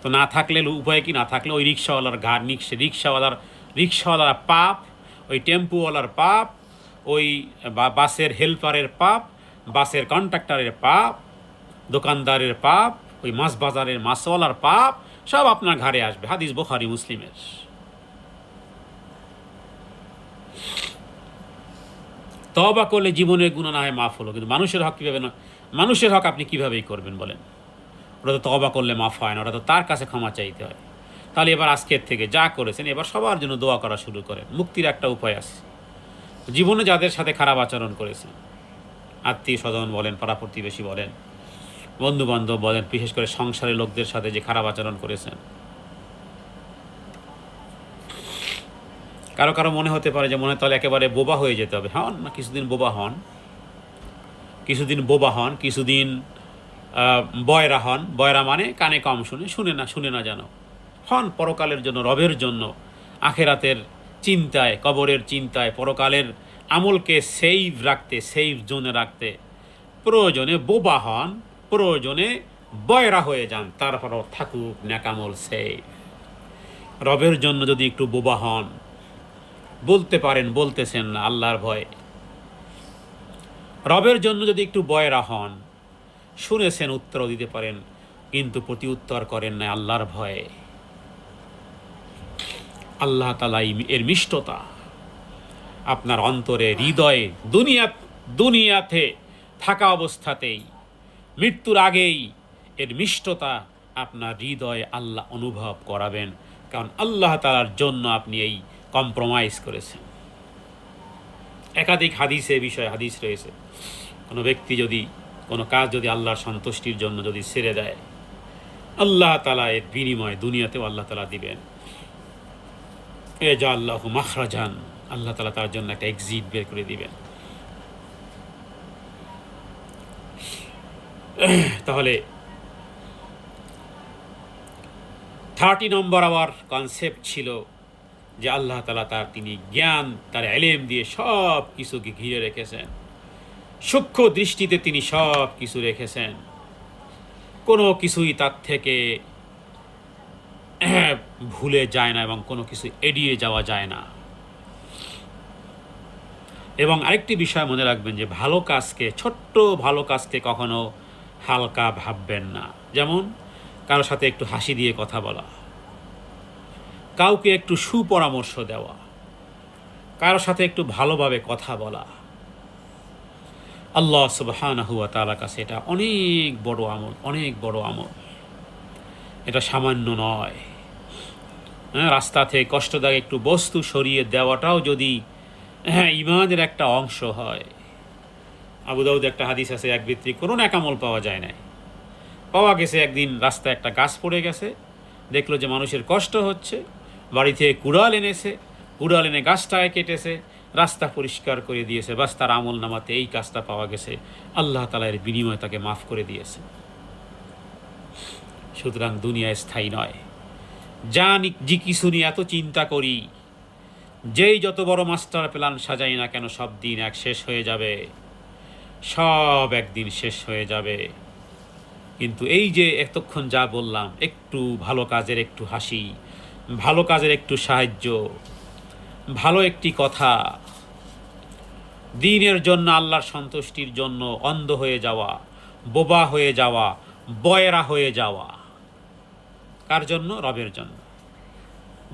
তো না থাকলে উপায় কি? না থাকলে ওই রিক্সাওয়ালার ঘাড়, রিক্সাওয়ালার পাপ, ওই টেম্পোওয়ালার পাপ, ওই বাসের হেল্পারের পাপ, বাসের কন্ট্রাক্টরের পাপ, দোকানদারের পাপ, ওই মাছ বাজারের মাছওয়ালার পাপ, সব আপনার ঘাড়ে আসবে। হাদিস বুখারী মুসলিমের। তওবা করলে জীবনের গুনাহ না হয় মাফ হলো, কিন্তু মানুষের হক কীভাবে না? মানুষের হক আপনি কীভাবেই করবেন বলেন? ওটা তো তওবা করলে মাফ হয় না, ওটা তো তার কাছে ক্ষমা চাইতে হয়। তাহলে এবার আজকের থেকে যা করেছেন এবার সবার জন্য দোয়া করা শুরু করেন। মুক্তির একটা উপায় আছে। জীবনে যাদের সাথে খারাপ আচরণ করেছেন, আত্মীয় স্বজন বলেন, পাড়া প্রতিবেশী বলেন, বন্ধু বান্ধব বলেন, বিশেষ করে সংসারের লোকদের সাথে যে খারাপ আচরণ করেছেন, কারো কারো মনে হতে পারে যে মনে তাহলে একেবারে বোবা হয়ে যেতে হবে। হন না, কিছুদিন বোবা হন, কিছুদিন বয়রা হন। বয়রা মানে কানে কম শুনে না জানো। হন পরকালের জন্য, রবের জন্য, আখেরাতের চিন্তায়, কবরের চিন্তায়, পরকালের আমলকে সেভ জোনে রাখতে প্রয়োজনে বোবা হন, প্রয়োজনে বয়রা হয়ে যান, তারপরও থাকুক ন্যাকামল সেভ। রবের জন্য যদি একটু বোবা হন, বলতে পারেন বলতেছেন না আল্লাহর ভয়ে। রবের জন্য যদি একটু বয়রা হন, শুনেছেন উত্তর দিতে পারেন, কিন্তু প্রতি উত্তর করেন না আল্লাহর ভয়ে। আল্লাহ তাআলা এর মিষ্টতা আপনার অন্তরে, হৃদয়ে, দুনিয়াতে থাকা অবস্থাতেই, মৃত্যুর আগেই এর মিষ্টতা আপনার হৃদয়ে আল্লাহ অনুভব করাবেন। কারণ আল্লাহ তাআলার জন্য আপনি এই কম্প্রোমাইজ করেছেন। একাধিক হাদিসে বিষয়ে হাদিস রয়েছে, কোনো ব্যক্তি যদি কোনো কাজ যদি আল্লাহর সন্তুষ্টির জন্য যদি ছেড়ে দেয়, আল্লাহ তাআলা এর বিনিময় দুনিয়াতেও আল্লাহ তাআলা দিবেন। এ যা আল্লাহু মাখরাজান আল্লাহ তাআলা তার জন্য একটা এক্সিট বের করে দিবেন। তাহলে 30 নম্বর আবার কনসেপ্ট ছিল যে আল্লাহ তাআলা তিনি জ্ঞান, তার ইলম দিয়ে সব কিছুকে ঘিরে রেখেছেন। সূক্ষ্ম দৃষ্টিতে তিনি সব কিছু রেখেছেন, কোনো কিছুই তার থেকে ভুলে যায় না এবং কোনো কিছু এড়িয়ে যাওয়া যায় না। এবং আরেকটি বিষয় মনে রাখবেন যে ভালো কাজকে, ছোট্ট ভালো কাজকে কখনো হালকা ভাববেন না। যেমন কারোর সাথে একটু হাসি দিয়ে কথা বলা, কাউকে একটু সুপরামর্শ দেওয়া, কারোর সাথে একটু ভালোভাবে কথা বলা, আল্লাহ সুবহানাহু ওয়া তাআলার কাছে এটা অনেক বড় আমল, অনেক বড় আমল। এটা সামান্য নয়। রাস্তা থেকে কষ্টদায়ক একটু বস্তু সরিয়ে দেওয়াটাও যদি ঈমানের একটা অংশ হয়। আবু দাউদে একটা হাদিস আছে, এক ব্যক্তি কোনো নেক আমল পাওয়া যায় না, পাওয়া গেছে একদিন রাস্তায় একটা গাছ পড়ে গেছে, দেখলো যে মানুষের কষ্ট হচ্ছে, বাড়ি থেকে কুড়াল এনেছে, কুড়াল এনে গাছটাকে কেটেছে, রাস্তা পরিষ্কার করে দিয়েছে, বাস তার আমল নামাতে এই কাজটা পাওয়া গেছে, আল্লাহ তাআলা এর বিনিময়ে তাকে মাফ করে দিয়েছে। সুতরাং দুনিয়া স্থায়ী নয়। যে কিছু নিয়ে এত চিন্তা করি, যেই যত বড় মাস্টার প্ল্যান সাজাই না কেন, সব দিন এক শেষ হয়ে যাবে, সব একদিন শেষ হয়ে যাবে। কিন্তু এই যে এতক্ষণ যা বললাম, একটু ভালো কাজের একটু হাসি, ভালো কাজের একটু সাহায্য, ভালো একটি কথা, দ্বীনের জন্য, আল্লাহর সন্তুষ্টির জন্য অন্ধ হয়ে যাওয়া, বোবা হয়ে যাওয়া, বয়রা হয়ে যাওয়া, কার জন্য? রবের জন্য।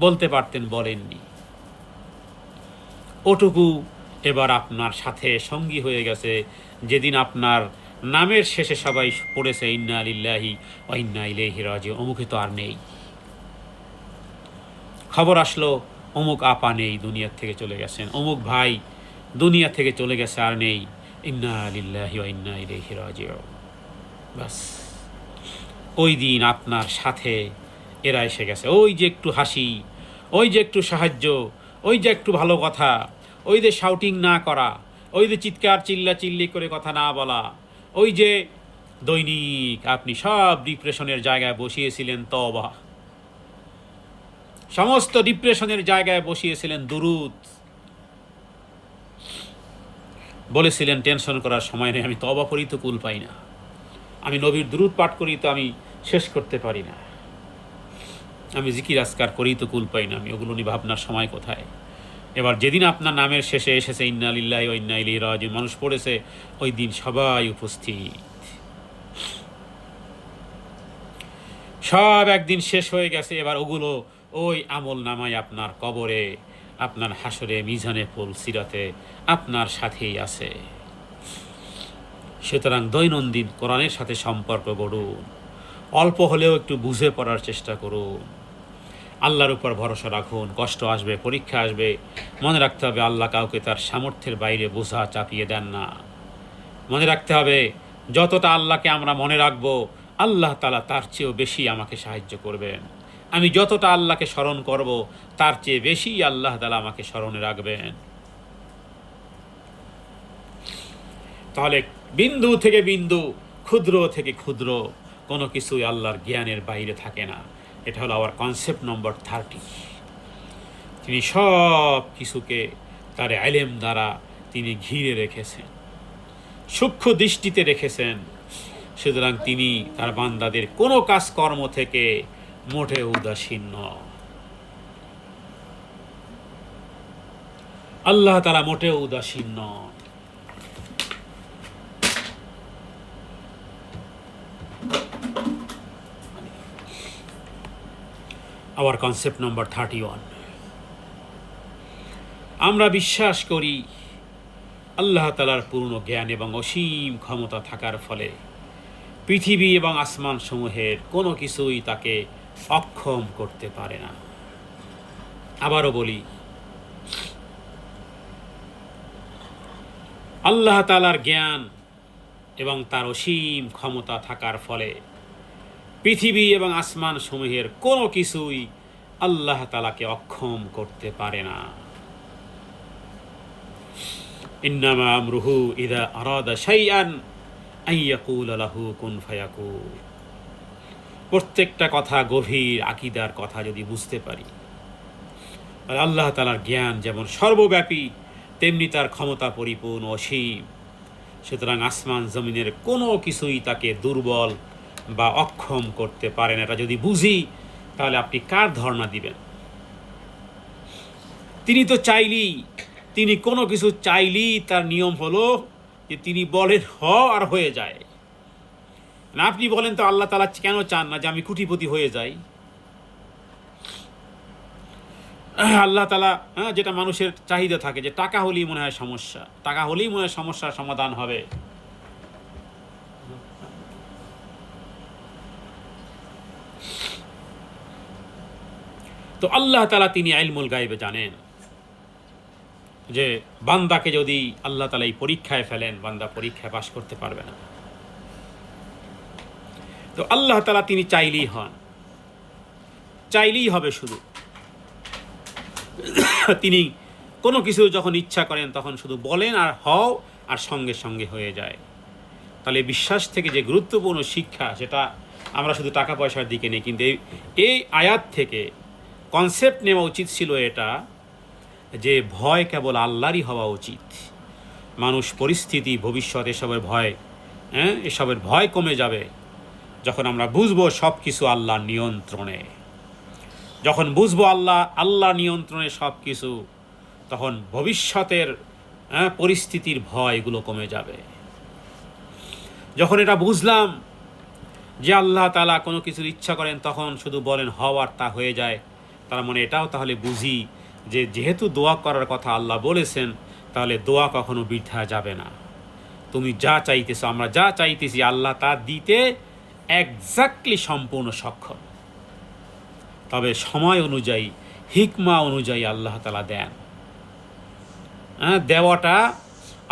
বলতে পারতেন, বলেননি। ওটুকু এবার আপনার সাথে সঙ্গী হয়ে গেছে যেদিন আপনার নামের শেষে সবাই পড়েছে ইন্না লিল্লাহি ওয়া ইন্না ইলাইহি রাজিউন, অমুকে তো আর নেই। খবর আসলো অমুক আপা নেই, দুনিয়া থেকে চলে গেছেন, অমুক ভাই দুনিয়া থেকে চলে গেছে, আর নেই। ইন্না লিল্লাহি ওয়া ইন্না ইলাইহি রাজিউন। বাস ওই দিন আপনার সাথে এরা এসে গেছে। ওই যে একটু হাসি, ওই যে একটু সাহায্য, ওই যে একটু ভালো কথা, ওই যে শাউটিং না করা, ওই যে চিৎকার চিল্লাচিল্লি করে কথা না বলা, ওই যে দৈনিক আপনি সব ডিপ্রেশনের জায়গায় বসিয়েছিলেন তওবা, সমস্ত ডিপ্রেশনের জায়গায় বসিয়েছিলেন দুরুদ, বলেছিলেন টেনশন করার সময় নেই, আমি তওবা করি তো কুল পাই না, আমি নবীর দুরুদ পাঠ করি তো আমি শেষ করতে পারি না, আমি জিকির আজকার করি তো কুল পাই না, আমি ওগুলো নিয়ে ভাবনার সময় কোথায়। এবার যেদিন আপনার নামের শেষে এসেছে ইন্না লিল্লাহি ওয়া ইন্না ইলাইহি রাজিউন, মানুষ পড়েছে, ওই দিন সবাই উপস্থিত, সব একদিন শেষ হয়ে গেছে। এবার ওগুলো ওই আমল নামায় আপনার কবরে, আপনার হাসরে, মিজানে পুল সিরাতে আপনার সাথেই আছে। সুতরাং দৈনন্দিন কোরআনের সাথে সম্পর্ক গড়ুন, অল্প হলেও একটু বুঝে পড়ার চেষ্টা করুন, আল্লাহর উপর ভরসা রাখুন। কষ্ট আসবে, পরীক্ষা আসবে, মনে রাখতে হবে আল্লাহ কাউকে তার সামর্থ্যের বাইরে বোঝা চাপিয়ে দেন না। মনে রাখতে হবে যতটা আল্লাহকে আমরা মনে রাখবো, আল্লাহ তাআলা তার চেয়েও বেশি আমাকে সাহায্য করবেন। আমি যতটা আল্লাহকে স্মরণ করব, তার চেয়ে বেশি আল্লাহ তাআলা আমাকে স্মরণে রাখবেন। তাহলে বিন্দু থেকে বিন্দু, ক্ষুদ্র থেকে ক্ষুদ্র কোনো কিছুই আল্লাহর জ্ঞানের বাইরে থাকে না। এটা হলো আওয়ার কনসেপ্ট নম্বর 30। তিনি সব কিছুকে তার ইলম দ্বারা তিনি ঘিরে রেখেছেন, সূক্ষ্ম দৃষ্টিতে রেখেছেন। সুতরাং তিনি তার বান্দাদের কোনো কাজকর্ম থেকে মোটে উদাসীন নন। আল্লাহ তাআলা মোটেও উদাসীন নন। আওয়ার কনসেপ্ট নম্বর 31। আমরা বিশ্বাস করি আল্লাহ তাআলার পূর্ণ জ্ঞান এবং অসীম ক্ষমতা থাকার ফলে পৃথিবী এবং আসমান সমূহের কোনো কিছুই তাকে অক্ষম করতে পারে না। আবারও বলি, আল্লাহ তাআলার জ্ঞান এবং তার অসীম ক্ষমতা থাকার ফলে পৃথিবী এবং আসমান সমূহের কোনো কিছুই আল্লাহ তাআলাকে অক্ষম করতে পারে না। ইন্নামা আমরুহু ইযা আরাদা শাইআন আন ইয়াকুলা লাহু কুন ফায়াকুন। প্রত্যেকটা কথা গভীর আকীদার কথা যদি বুঝতে পারি, আর আল্লাহ তাআলার জ্ঞান যেমন সর্বব্যাপী তেমনি তার ক্ষমতা পরিপূর্ণ অসীম। সুতরাং আসমান জমিনের কোনো কিছুই তাকে দুর্বল বা অক্ষম করতে পারে না। এটা যদি বুঝি তাহলে আপনি কার ধারণা দিবেন? তিনি তো চাইলেই, তিনি কোনো কিছু চাইলেই তার নিয়ম হলো যে তিনি বলেন হ আর হয়ে যায় না। আপনি বলেন তো আল্লাহ তাআলা কেন চান না যে আমি কোটিপতি হয়ে যাই? আল্লাহ তাআলা যেটা মানুষের চাহিদা থাকে যে টাকা হলেই মনে হয় সমস্যা, টাকা হলেই মনে হয় সমস্যার সমাধান হবে। তো আল্লাহ তাআলা তিনি ইলমুল গায়বে জানেন যে বান্দাকে যদি আল্লাহ তাআলা এই পরীক্ষায় ফেলেন, বান্দা পরীক্ষায় পাশ করতে পারবে না। তো আল্লাহ তাআলা তিনি চাইলেই হন, চাইলেই হবে। শুধু তিনি কোনো কিছু যখন ইচ্ছা করেন তখন শুধু বলেন আর হও, আর সঙ্গে সঙ্গে হয়ে যায়। তাহলে বিশ্বাস থেকে যে গুরুত্বপূর্ণ শিক্ষা, সেটা আমরা শুধু টাকা পয়সার দিকে নেই, কিন্তু এই আয়াত থেকে কনসেপ্ট নেওয়া উচিত ছিল এটা যে ভয় কেবল আল্লাহরই হওয়া উচিত। মানুষ, পরিস্থিতি, ভবিষ্যৎ এসবের ভয় কমে যাবে যখন আমরা বুঝবো সব কিছু আল্লাহর নিয়ন্ত্রণে। যখন বুঝবো আল্লাহ নিয়ন্ত্রণে সব কিছু, তখন ভবিষ্যতের পরিস্থিতির ভয় এগুলো কমে যাবে। যখন এটা বুঝলাম যে আল্লাহ তাআলা কোনো কিছুর ইচ্ছা করেন তখন শুধু বলেন হওয়ার তা হয়ে যায়, তার মানে এটাও তাহলে বুঝি যে যেহেতু দোয়া করার কথা আল্লাহ বলেছেন, তাহলে দোয়া কখনো বৃথা যাবে না। তুমি যা চাইতেছো, আমরা যা চাইতেছি, আল্লাহ তা দিতে এক্স্যাক্টলি সম্পূর্ণ সক্ষম। তবে সময় অনুযায়ী, হিকমা অনুযায়ী আল্লাহ তাআলা দেন। দেওয়াটা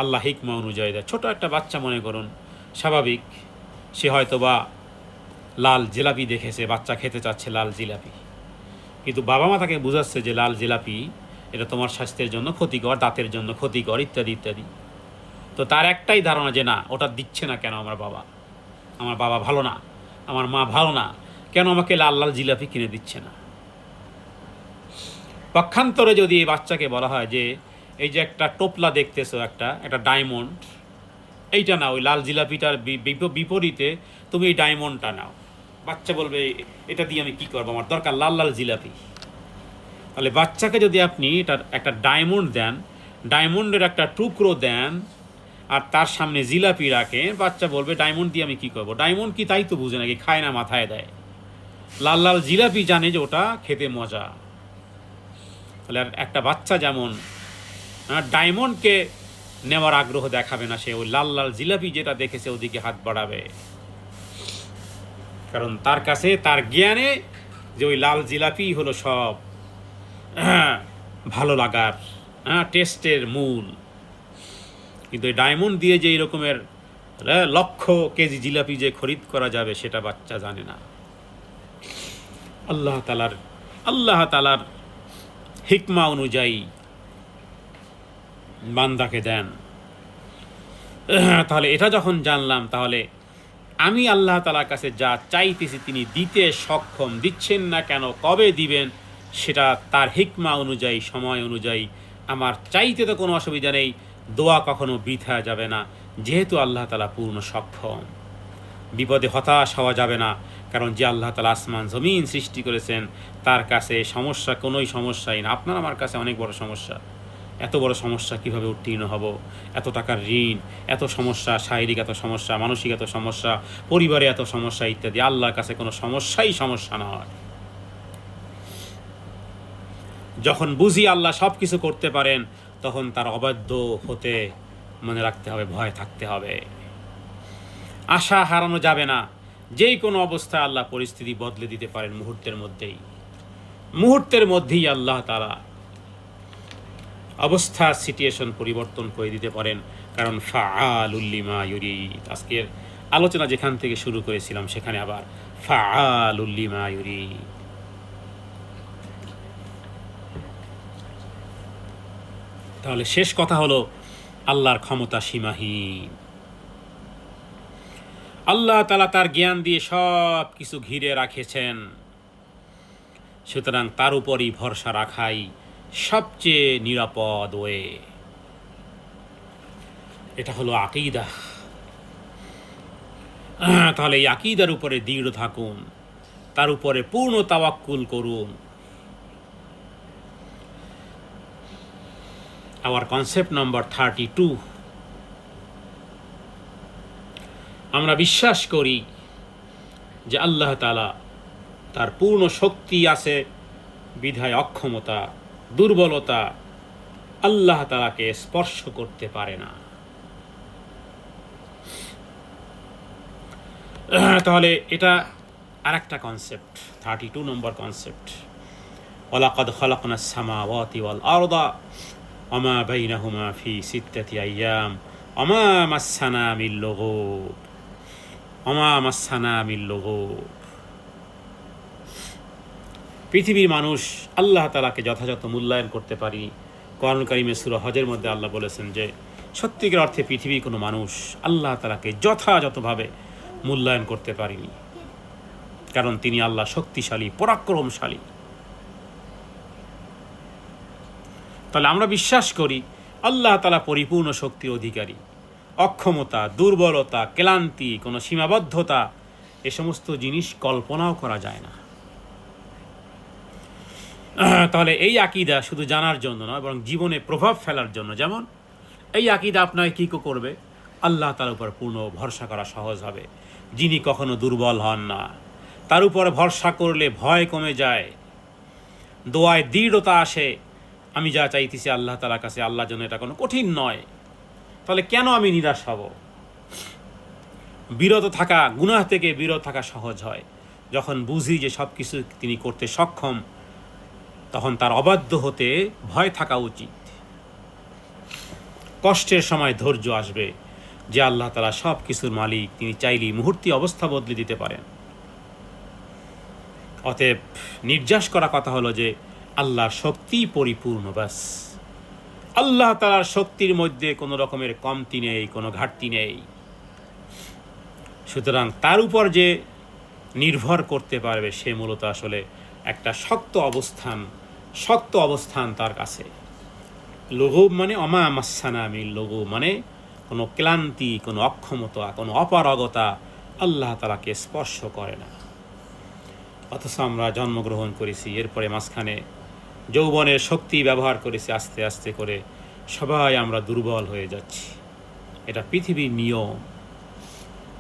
আল্লাহ হিকমা অনুযায়ী দেয়। ছোট একটা বাচ্চা মনে করুন, স্বাভাবিক সে হয়তো বা লাল জিলাপি দেখেছে, বাচ্চা খেতে চাচ্ছে লাল জিলাপি, কিন্তু বাবা মা তাকে বোঝাচ্ছে যে লাল জিলাপি এটা তোমার স্বাস্থ্যের জন্য ক্ষতিকর, দাঁতের জন্য ক্ষতিকর, ইত্যাদি ইত্যাদি। তো তার একটাই ধারণা যে না, ওটা দিচ্ছে না কেন আমার বাবা ভালো না, আমার মা ভালো না, কেন আমাকে লাল লাল জিলাপি কিনে দিচ্ছে না। পক্ষান্তরে যদি এই বাচ্চাকে বলা হয় যে এই যে একটা টোপলা দেখতেছো, একটা ডায়মন্ড, এইটা নাও, ওই লাল জিলাপিটার বিপরীতে তুমি এই ডায়মন্ডটা নাও, বাচ্চা বলবে এটা দিয়ে আমি কি করবো, আমার দরকার লাল লাল জিলাপি। তাহলে বাচ্চাকে যদি আপনি এটার একটা ডায়মন্ড দেন, ডায়মন্ডের একটা টুকরো দেন, আর তার সামনে জিলাপি রাখেন, বাচ্চা বলবে ডায়মন্ড দিয়ে আমি কি করবো। ডায়মন্ড কি তাই তো বুঝে নাকি, খায় না, মাথায় দেয়। লাল লাল জিলাপি জানে যে ওটা খেতে মজা। তাহলে একটা বাচ্চা যেমন ডায়মন্ডকে নেওয়ার আগ্রহ দেখাবে না, সে ওই লাল লাল জিলাপি যেটা দেখেছে ওদিকে হাত বাড়াবে। কারণ তার কাছে, তার জ্ঞানে যে ওই লাল জিলাপি হলো সব ভালো লাগার, টেস্টের মূল। কিন্তু এই ডায়মন্ড দিয়ে যে এই রকমের লক্ষ কেজি জিলাপি যে খরিদ করা যাবে, সেটা বাচ্চা জানে না। আল্লাহ তাআলার হিকমা অনুযায়ী বান্দাকে দেন। তাহলে এটা যখন জানলাম, তাহলে আমি আল্লাহ তাআলার কাছে যা চাইতেছি তিনি দিতে সক্ষম। দিচ্ছেন না কেন, কবে দিবেন, সেটা তার হিকমা অনুযায়ী, সময় অনুযায়ী। আমার চাইতে তো কোনো অসুবিধা নেই, দোয়া কখনো বৃথা যাবে না, যেহেতু আল্লাহ তাআলা পূর্ণ সক্ষম। বিপদে হতাশ হওয়া যাবে না, কারণ যে আল্লাহ তাআলা আসমান জমিন সৃষ্টি করেছেন তার কাছে সমস্যা কোনোই সমস্যাই না। আপনার আমার কাছে অনেক বড় সমস্যা। এত বড় সমস্যা কিভাবে উত্তীর্ণ হব, এত টাকার ঋণ, এত সমস্যা, শারীরিক এত সমস্যা, মানসিক এত সমস্যা, পরিবারে এত সমস্যা ইত্যাদি। আল্লাহর কাছে কোনো সমস্যাই সমস্যা নয়। যখন বুঝি আল্লাহ সব কিছু করতে পারেন, তখন তার অবাধ্য হতে মনে রাখতে হবে, ভয় থাকতে হবে। আশা হারানো যাবে না। যেই কোনো অবস্থায় আল্লাহ পরিস্থিতি বদলে দিতে পারেন মুহূর্তের মধ্যেই আল্লাহ তাআলা অবস্থা, সিচুয়েশন পরিবর্তন করে দিতে পারেন, কারণ ফাআলুল লিমা ইউরিদ। আজকের আলোচনা যেখান থেকে শুরু করেছিলাম সেখানে আবার ফাআলুল লিমা ইউরিদ। তাহলে শেষ কথা হলো আল্লাহর ক্ষমতা সীমাহীন। আল্লাহ তাআলা তার জ্ঞান দিয়ে সব কিছু ঘিরে রাখেছেন, সুতরাং তার উপরই ভরসা রাখাই সবচেয়ে নিরাপদ ওয়ে। এটা হলো আকীদা। তাহলে এই আকীদার উপরে দৃঢ় থাকুন, তার উপরে পূর্ণ তাওয়াক্কুল করুন। Our concept number 32, আমরা বিশ্বাস করি যে আল্লাহ তাআলা তার পূর্ণ শক্তি আছে বিধায় অক্ষমতা, দুর্বলতা আল্লাহ তাআলাকে স্পর্শ করতে পারে না। তাহলে এটা আরেকটা কনসেপ্ট, 32 নম্বর কনসেপ্ট। ওয়ালাকাদ খালাকনাস সামাওয়াতি ওয়াল আরদা ওয়ামা বাইনাহুমা ফি সিত্তাতি আইয়াম ওয়ামা মাসসানা মিন লুগুব ওয়ামা মাসসানা মিন লুগুব। পৃথিবীর মানুষ আল্লাহ তাআলাকে যথাযথ মূল্যায়ন করতে পারি। কোরআন কারীমে সূরা হজের মধ্যে আল্লাহ বলেছেন যে সত্যিকার অর্থে পৃথিবীর কোনো মানুষ আল্লাহ তাআলাকে যথাযথভাবে মূল্যায়ন করতে পারিনি, কারণ তিনি আল্লাহ শক্তিশালী, পরাক্রমশালী। তাহলে আমরা বিশ্বাস করি আল্লাহ তাআলা পরিপূর্ণ শক্তির অধিকারী। অক্ষমতা, দুর্বলতা, ক্লান্তি, কোনো সীমাবদ্ধতা এ সমস্ত জিনিস কল্পনাও করা যায় না। তাহলে এই আকীদা শুধু জানার জন্য নয়, বরং জীবনে প্রভাব ফেলার জন্য। যেমন এই আকীদা আপনাকে কী করবে? আল্লাহ তাআলার উপর পূর্ণ ভরসা করা সহজ হবে, যিনি কখনো দুর্বল হন না। তার উপর ভরসা করলে ভয় কমে যায়, দোয়ায় দৃঢ়তা আসে। আমি যা চাইতেছি আল্লাহ তাআলার কাছে, আল্লাহর জন্য এটা কোনো কঠিন নয়, তাহলে কেন আমি নিরাশ হব? বিরত থাকা, গুনাহ থেকে বিরত থাকা সহজ হয় যখন বুঝি যে সব কিছু তিনি করতে সক্ষম। তখন তার অবাধ্য হতে ভয় থাকা উচিত। কষ্টের সময় ধৈর্য আসবে যে আল্লাহ তাআলা সব কিছুর মালিক, তিনি চাইলেই মুহূর্তে অবস্থা বদলে দিতে পারেন। অতএব নির্যাস করা কথা হলো যে আল্লাহর শক্তি পরিপূর্ণ, ব্যাস। আল্লাহ তাআলার শক্তির মধ্যে কোনো রকমের কমতি নেই, কোনো ঘাটতি নেই। সুতরাং তার উপর যে নির্ভর করতে পারবে সে মূলত আসলে একটা শক্ত অবস্থান তার কাছে। লুগুব মানে অমা মাসসানা মিন লুগুব, মানে কোনো ক্লান্তি, কোনো অক্ষমতা, কোনো অপারগতা আল্লাহ তাআলাকে স্পর্শ করে না। অথচ আমরা জন্মগ্রহণ করেছি, এরপরে মাঝখানে যৌবনের শক্তি ব্যবহার করেছি, আস্তে আস্তে করে সবাই আমরা দুর্বল হয়ে যাচ্ছি। এটা পৃথিবীর নিয়ম।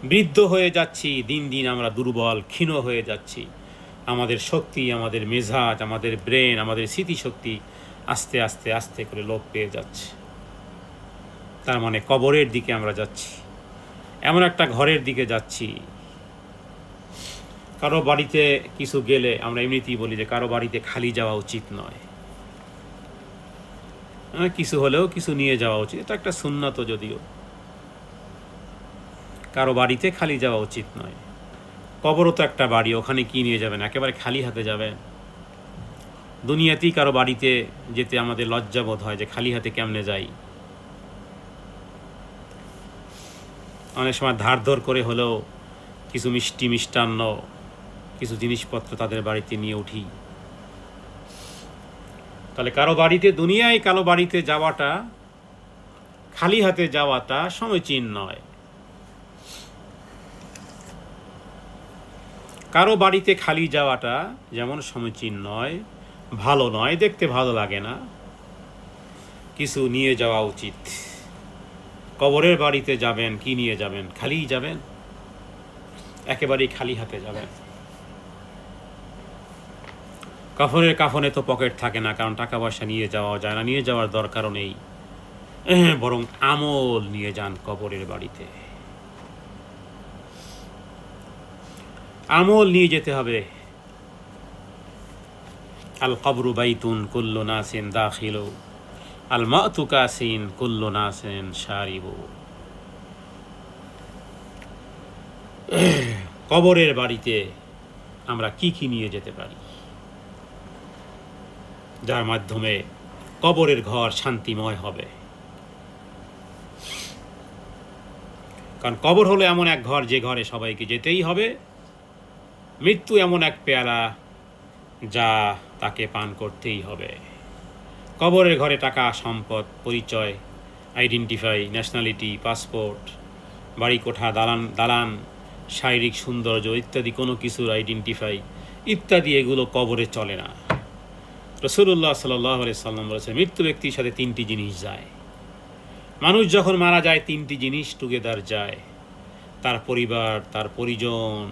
বৃদ্ধ হয়ে যাচ্ছি, দিন দিন আমরা দুর্বল, ক্ষীণ হয়ে যাচ্ছি। আমাদের শক্তি, আমাদের মেজাজ, আমাদের ব্রেন, আমাদের স্মৃতিশক্তি আস্তে আস্তে আস্তে করে লোপ পেয়ে যাচ্ছে। তার মানে কবরের দিকে আমরা যাচ্ছি, এমন একটা ঘরের দিকে যাচ্ছি। কারো বাড়িতে কিছু গেলে আমরা এমনিতেই বলি যে কারো বাড়িতে খালি যাওয়া উচিত নয়, কিছু হলেও কিছু নিয়ে যাওয়া উচিত। এটা একটা সুন্নাত, যদিও কারো বাড়িতে খালি যাওয়া উচিত নয়। কবরও তো একটা বাড়ি, ওখানে কি নিয়ে যাবেন? একেবারে খালি হাতে যাবেন? দুনিয়াতেই কারো বাড়িতে যেতে আমাদের লজ্জাবোধ হয় যে খালি হাতে কেমনে যাই। অনেক সময় ধার ধর করে হলেও কিছু মিষ্টি, মিষ্টান্ন, কিছু জিনিসপত্র তাদের বাড়িতে নিয়ে উঠি। তাহলে কারো বাড়িতে, দুনিয়ায় কারো বাড়িতে যাওয়াটা, খালি হাতে যাওয়াটা সমীচীন নয়। কারো বাড়িতে খালি যাওয়াটা যেমন সমীচীন নয়, ভালো নয়, দেখতে ভালো লাগে না। কিছু নিয়ে যাওয়া উচিত। কবরের বাড়িতে যাবেন, কি নিয়ে যাবেন? খালি যাবেন? একেবারেই খালি হাতে যাবেন? কাফনে তো পকেট থাকে না, কারণ টাকা পয়সা নিয়ে যাওয়া যায় না, নিয়ে যাওয়ার দরকারও নেই। বরং আমল নিয়ে যান কবরের বাড়িতে। আমল নিয়ে যেতে হবে। আল কবরু বাইতুন কুল্লু নাসিন দাখিলু আল মাতু কাসিন কুল্লু নাসিন শারিবু। কবরের বাড়িতে আমরা কি কি নিয়ে যেতে পারি, যার মাধ্যমে কবরের ঘর শান্তিময় হবে? কারণ কবর হলো এমন এক ঘর যে ঘরে সবাইকে যেতেই হবে। মৃত্যু এমন এক পেয়ালা যা তাকে পান করতেই হবে। কবরের ঘরে টাকা, সম্পদ, পরিচয়, আইডেন্টিফাই, ন্যাশনালিটি, পাসপোর্ট, বাড়ি, কোঠা, দালান, শারীরিক সৌন্দর্য ইত্যাদি কোনো কিছুর আইডেন্টিফাই ইত্যাদি এগুলো কবরে চলে না। রাসূলুল্লাহ সাল্লাল্লাহু আলাইহি সাল্লাম বলেছেন, মৃত্যু ব্যক্তির সাথে তিনটি জিনিস যায়। মানুষ যখন মারা যায় তিনটি জিনিস টুগেদার যায়: তার পরিবার, তার পরিজন,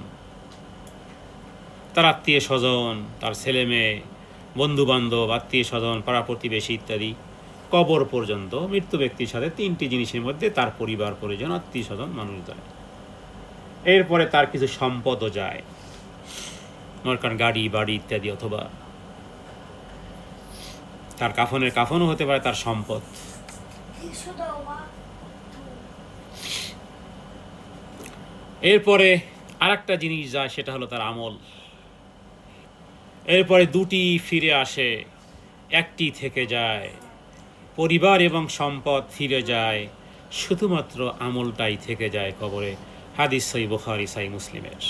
তার আত্মীয় স্বজন, তার ছেলে মেয়ে, বন্ধু বান্ধব, আত্মীয় স্বজন, পাড়া প্রতিবেশী ইত্যাদি। কবর পর্যন্ত মৃত্যু ব্যক্তির সাথে তিনটি জিনিসের মধ্যে তার পরিবার, পরিজন, আত্মীয় স্বজন মানুষ যায়। এরপরে তার কিছু সম্পদও যায়, মনে করেন গাড়ি, বাড়ি ইত্যাদি, অথবা তার কাফনও হতে পারে তার সম্পদ। এরপরে আরেকটা জিনিস যায়, সেটা হলো তার আমল। এরপরে দুটি ফিরে আসে, একটি থেকে যায়। পরিবার এবং সম্পদ ফিরে যায়, শুধুমাত্র আমলটাই থেকে যায় কবরে। হাদিস সহিহ বুখারী, সহিহ মুসলিমের।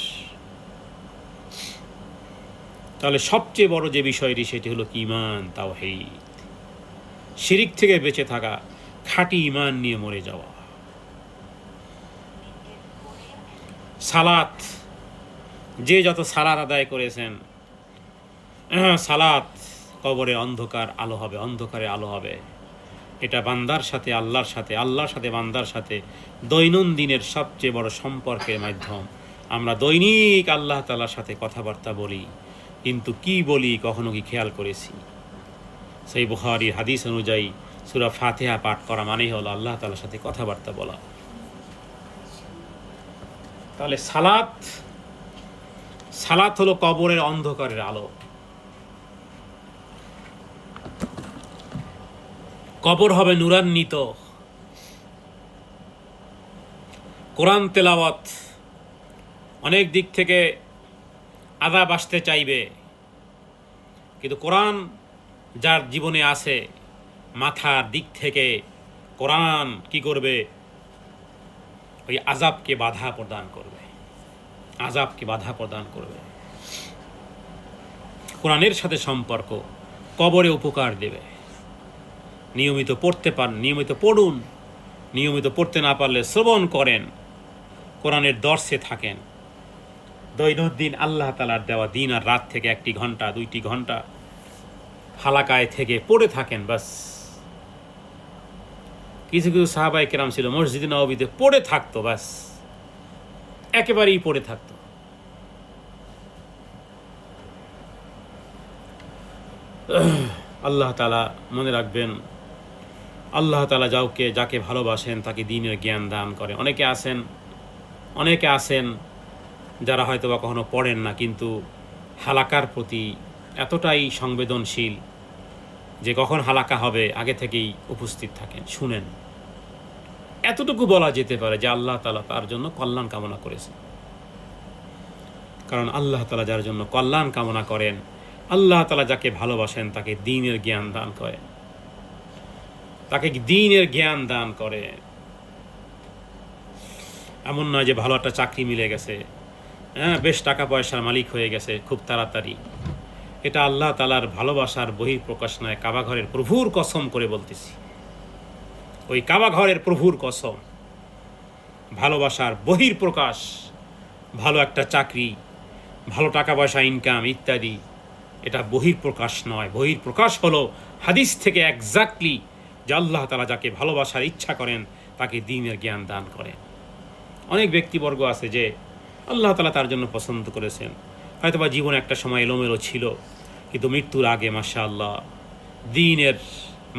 তাহলে সবচেয়ে বড় যে বিষয়টি সেটি হলো ঈমান, তাওহীদ, শিরিক থেকে বেঁচে থাকা, খাঁটি ঈমান নিয়ে মরে যাওয়া। সালাত, যে যত সালাত আদায় করেছেন, সালাত কবরে অন্ধকার আলো হবে, অন্ধকারে আলো হবে। এটা বান্দার সাথে আল্লাহর সাথে, আল্লাহর সাথে বান্দার সাথে দৈনন্দিনের সবচেয়ে বড় সম্পর্কের মাধ্যম। আমরা দৈনিক আল্লাহ তাআলার সাথে কথাবার্তা বলি, কিন্তু কি বলি কখনো কি খেয়াল করেছি? সেই বুখারীর হাদিস অনুযায়ী সূরা ফাতিহা পাঠ করা মানেই হলো আল্লাহ তাআলার সাথে কথাবার্তা বলা। তাহলে সালাত হলো কবরের অন্ধকারের আলো। কবর হবে নূরান্বিত। কোরআন তেলাওয়াত, অনেক দিক থেকে আযাব আসতে চাইবে, কিন্তু কোরআন যার জীবনে আছে, মাথার দিক থেকে কোরআন কি করবে? ওই আযাবকে বাধা প্রদান করবে, আযাবকে বাধা প্রদান করবে। কোরআনের সাথে সম্পর্ক কবরে উপকার দেবে। নিয়মিত পড়তে পারেন, নিয়মিত পড়ুন, নিয়মিত পড়তে না পারলে শ্রবণ করেন, কোরআনের দর্শে থাকেন। দৈনন্দিন আল্লাহ তাআলার দেওয়া দিন আর রাত থেকে 1 ঘন্টা 2 ঘন্টা হালাকায় থেকে পড়ে থাকেন, বাস। কিছু কিছু সাহাবায়ে কেরাম ছিল মসজিদে নববীতে পড়ে থাকতো, বাস, একেবারেই পড়ে থাকতো। আল্লাহ তাআলা মনে রাখবেন, আল্লাহ তাআলা যাকে ভালোবাসেন তাকে দ্বীনের জ্ঞান দান করে। অনেকে আছেন যারা হয়তো বা কখনো পড়েন না, কিন্তু হালাকার প্রতি এতটাই সংবেদনশীল যে কখন হালাকা হবে আগে থেকেই উপস্থিত থাকেন, শুনেন। এতটুকু বলা যেতে পারে যে আল্লাহ তাআলা তার জন্য কল্যাণ কামনা করেছেন। কারণ আল্লাহ তাআলা যার জন্য কল্যাণ কামনা করেন, আল্লাহ তাআলা যাকে ভালোবাসেন তাকে দ্বীনের জ্ঞান দান করেন, তাকে দ্বীনের জ্ঞান দান করে। এমন নয় যে ভালো একটা চাকরি মিলে গেছে, বেশ টাকা পয়সার মালিক হয়ে গেছে খুব তাড়াতাড়ি। এটা আল্লাহ তাআলার ভালোবাসার বহিঃপ্রকাশ নয়। কাবা ঘরের প্রভুর কসম করে বলতেছি, ওই কাবা ঘরের প্রভুর কসম, ভালোবাসার বহিঃপ্রকাশ, ভালো একটা চাকরি, ভালো টাকা পয়সা ইনকাম ইত্যাদি, এটা বহিঃপ্রকাশ নয়। বহিঃপ্রকাশ হলো হাদিস থেকে এক্স্যাক্টলি যে আল্লাহ তাআলা যাকে ভালোবাসার ইচ্ছা করেন তাকে দ্বীনের জ্ঞান দান করেন। অনেক ব্যক্তিবর্গ আছে যে আল্লাহ তাআলা তার জন্য পছন্দ করেছেন, হয়তোবা জীবনে একটা সময় এলোমেলো ছিল, কিন্তু মৃত্যুর আগে মাশাআল্লাহ দ্বীনের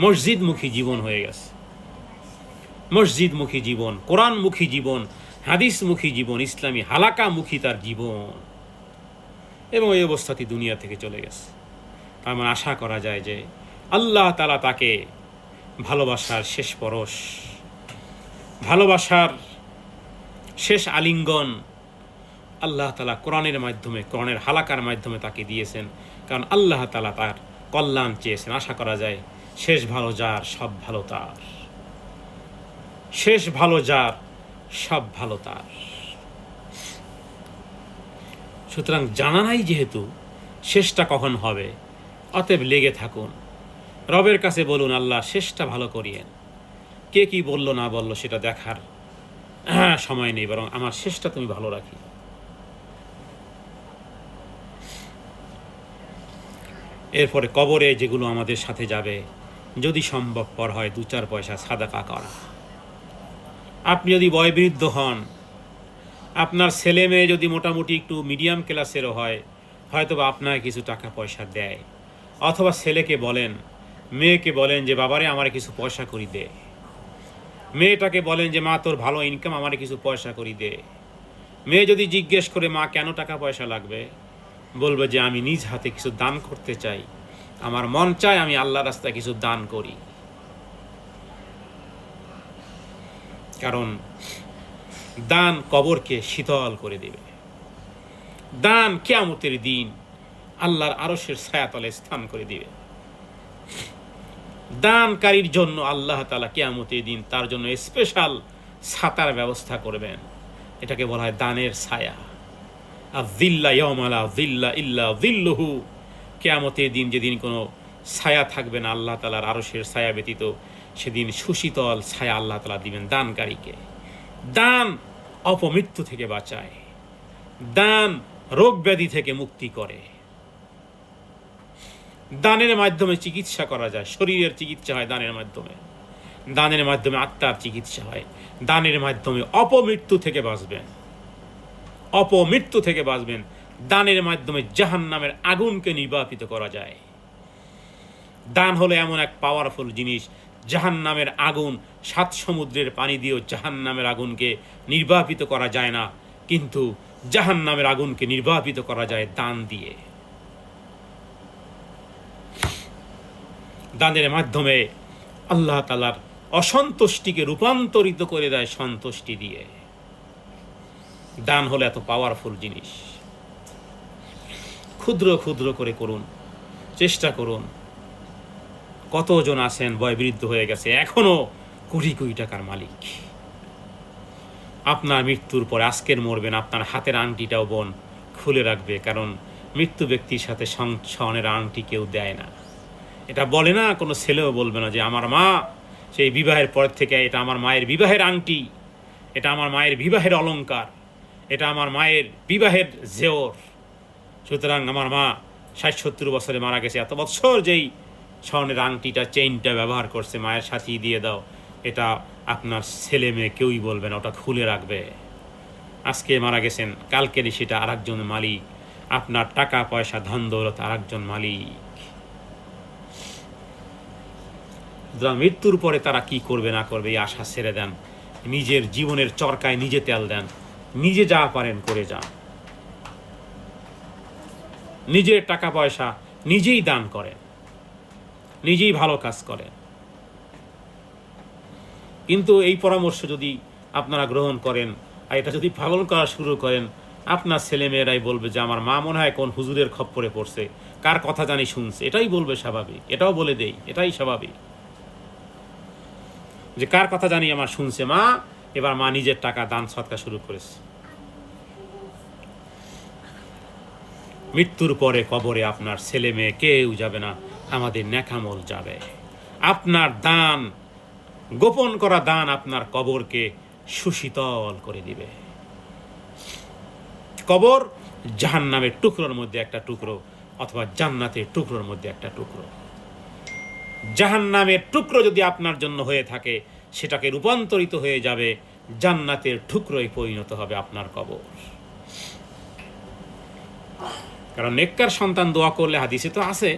মসজিদমুখী জীবন হয়ে গেছে। মসজিদমুখী জীবন, কোরআনমুখী জীবন, হাদিসমুখী জীবন, ইসলামী হালাকামুখী তার জীবন, এবং এই অবস্থাটি দুনিয়া থেকে চলে গেছে। তার মানে আশা করা যায় যে আল্লাহ তাআলা তাকে ভালোবাসার শেষ পরশ, ভালোবাসার শেষ আলিঙ্গন আল্লাহ তাআলা কোরআনের মাধ্যমে, কোরআনের হালাকার মাধ্যমে তাকে দিয়েছেন। কারণ আল্লাহ তাআলা তার কল্যাণ চেয়েছেন। আশা করা যায় শেষ ভালো যার, সব ভালো তার। শেষ ভালো যার, সব ভালো তার। সুতরাং জানা নাই যেহেতু শেষটা কখন হবে, অতএব লেগে থাকুন, রবের কাছে বলুন আল্লাহ শেষটা ভালো করিয়েন। কে কি বলল না বলল সেটা দেখার সময় নেই, বরং আমার শেষটা তুমি ভালো রাখি। এরপরে কবরে যেগুলো আমাদের সাথে যাবে, যদি সম্ভবপর হয় 2-4 পয়সা সাদাকা করা। আপনি যদি বয়বৃদ্ধ হন, আপনার ছেলে মেয়ে যদি মোটামুটি একটু মিডিয়াম ক্লাসেরও হয়, হয়তো বা আপনাকে কিছু টাকা পয়সা দেয়, অথবা ছেলেকে বলেন, মেয়েকে বলেন যে বাবারে আমারে কিছু পয়সা করি দে, মেয়েটাকে বলেন যে মা তোর ভালো ইনকাম আমারে কিছু পয়সা করি দে। মেয়ে যদি জিজ্ঞেস করে মা কেন টাকা পয়সা লাগবে, বলবে যে আমি নিজ হাতে কিছু দান করতে চাই, আমার মন চায় আমি আল্লাহর রাস্তায় কিছু দান করি। কারণ দান কবরকে শীতল করে দেবে। দান কিয়ামতের দিন আল্লাহর আরশের ছায়াতলে স্থান করে দিবে। দানকারীর জন্য আল্লাহ তাআলা কিয়ামতের দিন তার জন্য স্পেশাল ছাতার ব্যবস্থা করবেন। এটাকে বলা হয় দানের ছায়া। আযিল্লা ইয়াওমা লা যিল্লা ইল্লা যিল্লুহু, কিয়ামতের দিন যেদিন কোনো ছায়া থাকবে না আল্লাহ তাআলার আরশের ছায়া ব্যতীত, সেদিন সুশীতল ছায়া আল্লাহ তাআলা দিবেন দানকারীকে। দান অপমৃত্যু থেকে বাঁচায়, দান রোগ ব্যাধি থেকে মুক্তি করে। দানের মাধ্যমে চিকিৎসা করা যায়, শরীরের চিকিৎসা হয় দানের মাধ্যমে, দানের মাধ্যমে আত্মার চিকিৎসা হয়, দানের মাধ্যমে অপমৃত্যু থেকে বাঁচবেন, অপমৃত্যু থেকে বাঁচবেন। দানের মাধ্যমে জাহান্নামের আগুনকে নির্বাপিত করা যায়। দান হলো এমন এক পাওয়ারফুল জিনিস, জাহান্নামের আগুন 7 সমুদ্রের পানি দিয়েও জাহান্নামের আগুনকে নির্বাপিত করা যায় না, কিন্তু জাহান্নামের আগুনকে নির্বাপিত করা যায় দান দিয়ে। দানের মাধ্যমে আল্লাহ তাআলার অসন্তুষ্টিকে রূপান্তরিত করে দেয় সন্তুষ্টি দিয়ে। দান হলো এত পাওয়ারফুল জিনিস। ক্ষুদ্র ক্ষুদ্র করে করুন, চেষ্টা করুন। কতজন আছেন বয়বৃদ্ধ হয়ে গেছে, এখনো কোটি কোটি টাকার মালিক। আপনার মৃত্যুর পরে, আজকের মরবেন, আপনার হাতের আংটিটাও বোন খুলে রাখবে, কারণ মৃত্যু ব্যক্তির সাথে স্বর্ণের আংটি কেউ দেয় না। এটা বলে না, কোনো ছেলেও বলবে না যে আমার মা সেই বিবাহের পর থেকে এটা আমার মায়ের বিবাহের আংটি, এটা আমার মায়ের বিবাহের অলংকার, এটা আমার মায়ের বিবাহের জেওর। সুতরাং আমার মা 60-70 বছরে মারা গেছে, এত বছর যেই স্বর্ণের আংটিটা, চেইনটা ব্যবহার করছে, মায়ের সাথেই দিয়ে দাও। এটা আপনার ছেলে মেয়ে কেউই বলবে না, ওটা খুলে রাখবে। আজকে মারা গেছেন, কালকেরই সেটা আরেকজন মালিক। আপনার টাকা পয়সা ধন দৌলত আরেকজন মালিক। মৃত্যুর পরে তারা কি করবে না করবে এই আশা ছেড়ে দেন, নিজের জীবনের চরকায় নিজে তেল দেন, নিজে যা পারেন করে যান, নিজের টাকা পয়সা নিজেই দান করেন, নিজেই ভালো কাজ করেন। কিন্তু এই পরামর্শ যদি আপনারা গ্রহণ করেন আর এটা যদি পালন করা শুরু করেন, আপনার ছেলেমেয়েরাই বলবে যে আমার মা মনে হয় কোন হুজুরের খপ্পরে পড়ছে, কার কথা জানি শুনছে। এটাই বলবে স্বাভাবিক, এটাও বলে দেই, এটাই স্বাভাবিক যে কার কথা জানি আমার শুনছে মা, এবার মা নিজের টাকা দান সৎকার শুরু করেছে। মৃত্যুর পরে কবরে আপনার ছেলে মেয়ে কেউ যাবে না, আমাদের নেকামল যাবে। আপনার দান, গোপন করা দান আপনার কবরকে সুশীতল করে দিবে। কবর জাহান্নামের টুকরোর মধ্যে একটা টুকরো, অথবা জান্নাতের টুকরোর মধ্যে একটা টুকরো। জাহান্নামের টুকরো যদি আপনার জন্য হয়ে থাকে, সেটাকে রূপান্তরিত হয়ে যাবে জান্নাতের টুকরোয় পরিণত হবে আপনার কবর। কারণ নেককার সন্তান দোয়া করলে হাদিসে তো আছে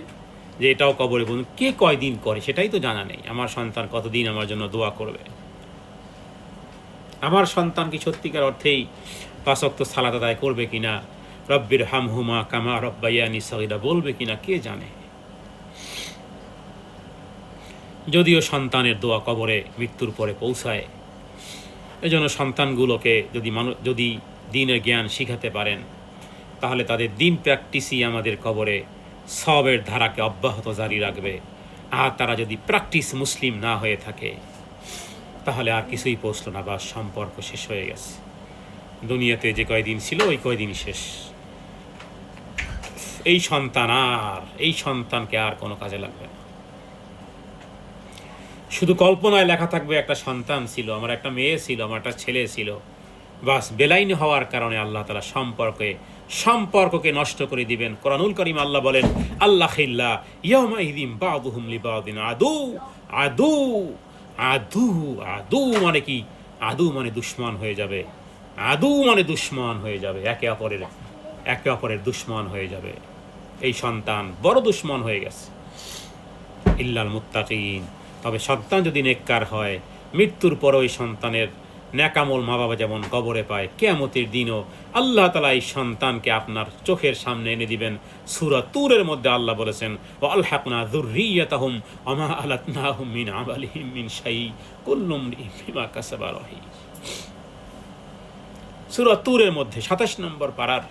যে এটাও কবরে বলুন, কে কয়দিন করে সেটাই তো জানা নেই। আমার সন্তান কতদিন আমার জন্য দোয়া করবে, আমার সন্তান কি সত্যিকার অর্থেই 5 ওয়াক্ত সালাত আদায় করবে কিনা, রব্বির হামহুমা কামা রব্বায়ানি সগীরা বলবে কিনা কে জানে। যদিও সন্তানের দোয়া কবরে মৃত্যুর পরে পৌঁছায়, এজন্য সন্তানগুলোকে যদি দ্বীনের জ্ঞান শিখাতে পারেন, তাহলে তাদের দ্বীন প্র্যাকটিসই আমাদের কবরে সওয়াবের ধারাকে অব্যাহত জারি রাখবে। আর তারা যদি প্র্যাকটিস মুসলিম না হয়ে থাকে, তাহলে আর কিছুই পৌঁছলো না, বা সম্পর্ক শেষ হয়ে গেছে। দুনিয়াতে যে কয়দিন ছিল ওই কয়দিন শেষ। এই সন্তানকে আর কোনো কাজে লাগবে না। শুধু কল্পনায় লেখা থাকবে একটা সন্তান ছিল, আমার একটা মেয়ে ছিল, আমার একটা ছেলে ছিল, বাস বেলাইন হওয়ার কারণে আল্লাহ তাআলা সম্পর্ককে নষ্ট করে দিবেন। কোরআনুল কারীম আল্লাহ বলেন, আল্লাহ খিল্লা ইয়াউমাইযিন বা'দুহুম লিবা'দিন আদু আদু আদু আদু মানে কি? আদু মানে দুশমন হয়ে যাবে। আদু মানে দুশমন হয়ে যাবে, একে অপরের দুশমন হয়ে যাবে। এই সন্তান বড় দুশমন হয়ে গেছে। ইল্লাল মুত্তাকিন, তবে সন্তান যদি নেককার হয়, মৃত্যুর পর ওই সন্তানের নেকামল মা বাবা যেমন কবরে পায়, কিয়ামতের দিনও আল্লাহ তাআলা এই সন্তানকে আপনার চোখের সামনে এনে দিবেন। সূরা তুরের মধ্যে আল্লাহ বলেছেন, ওয়া আলহাকনা যুররিয়াতাহুম ওয়া মা আলাতনাহুম মিন আমালিহিম মিন শাই কুল্লু ইমরিইন বিমা কাসাবা রহিন। সূরা তুরের মধ্যে ২৭ নম্বর পারার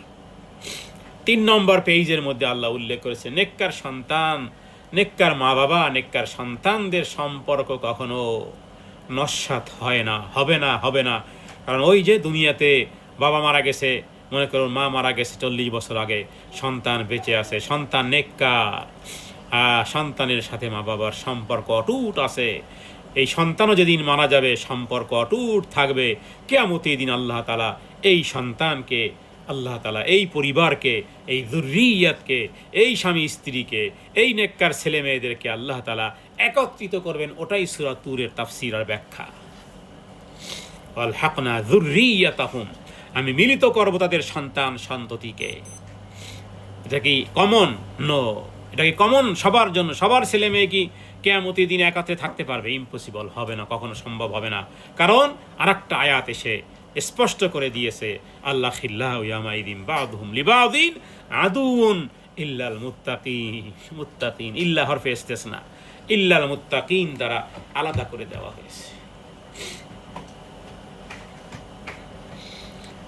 ৩ নম্বর পেজের মধ্যে আল্লাহ উল্লেখ করেছে, নেককার সন্তান, নেককার মা বাবা, নেককার সন্তানদের সম্পর্ক কখনো নস্যাৎ হয় না, হবে না। কারণ ওই যে দুনিয়াতে বাবা মারা গেছে, মনে করুন মা মারা গেছে ৪০ বছর আগে, সন্তান বেঁচে আছে, সন্তান নেককার, সন্তানের সাথে মা বাবার সম্পর্ক অটুট আছে। এই সন্তানও যেদিন মারা যাবে সম্পর্ক অটুট থাকবে। কিয়ামতের দিন আল্লাহ তাআলা এই সন্তানকে, আল্লাহ তাআলা এই পরিবারকে, এই যুররিয়াতকে, এই স্বামী স্ত্রীকে, এই নেককার ছেলে মেয়েদেরকে আল্লাহ তাআলা একত্রিত করবেন। ওটাই সূরা তুরের তাফসীর আর ব্যাখ্যা। আলহাকনা যুররিয়াতাহুম, আমি মিলিত করব তাদের সন্তান সন্ততিকে। এটা কি কমন? নো, এটা কি কমন সবার জন্য? সবার ছেলে মেয়ে কি কিয়ামতের দিন একত্রে থাকতে পারবে? ইম্পসিবল, হবে না, কখনো সম্ভব হবে না। কারণ আরেকটা আয়াত এসে স্পষ্ট করে দিয়েছে, আল্লাহ খিল্লাহু ইয়াউমাইযিন বা'দুহুম লিবা'দিন আদুউন ইল্লাল মুত্তাকিন। ইল্লা হরফে ইস্তিসনা, ইল্লাল মুত্তাকিন দ্বারা আলাদা করে দেওয়া হয়েছে।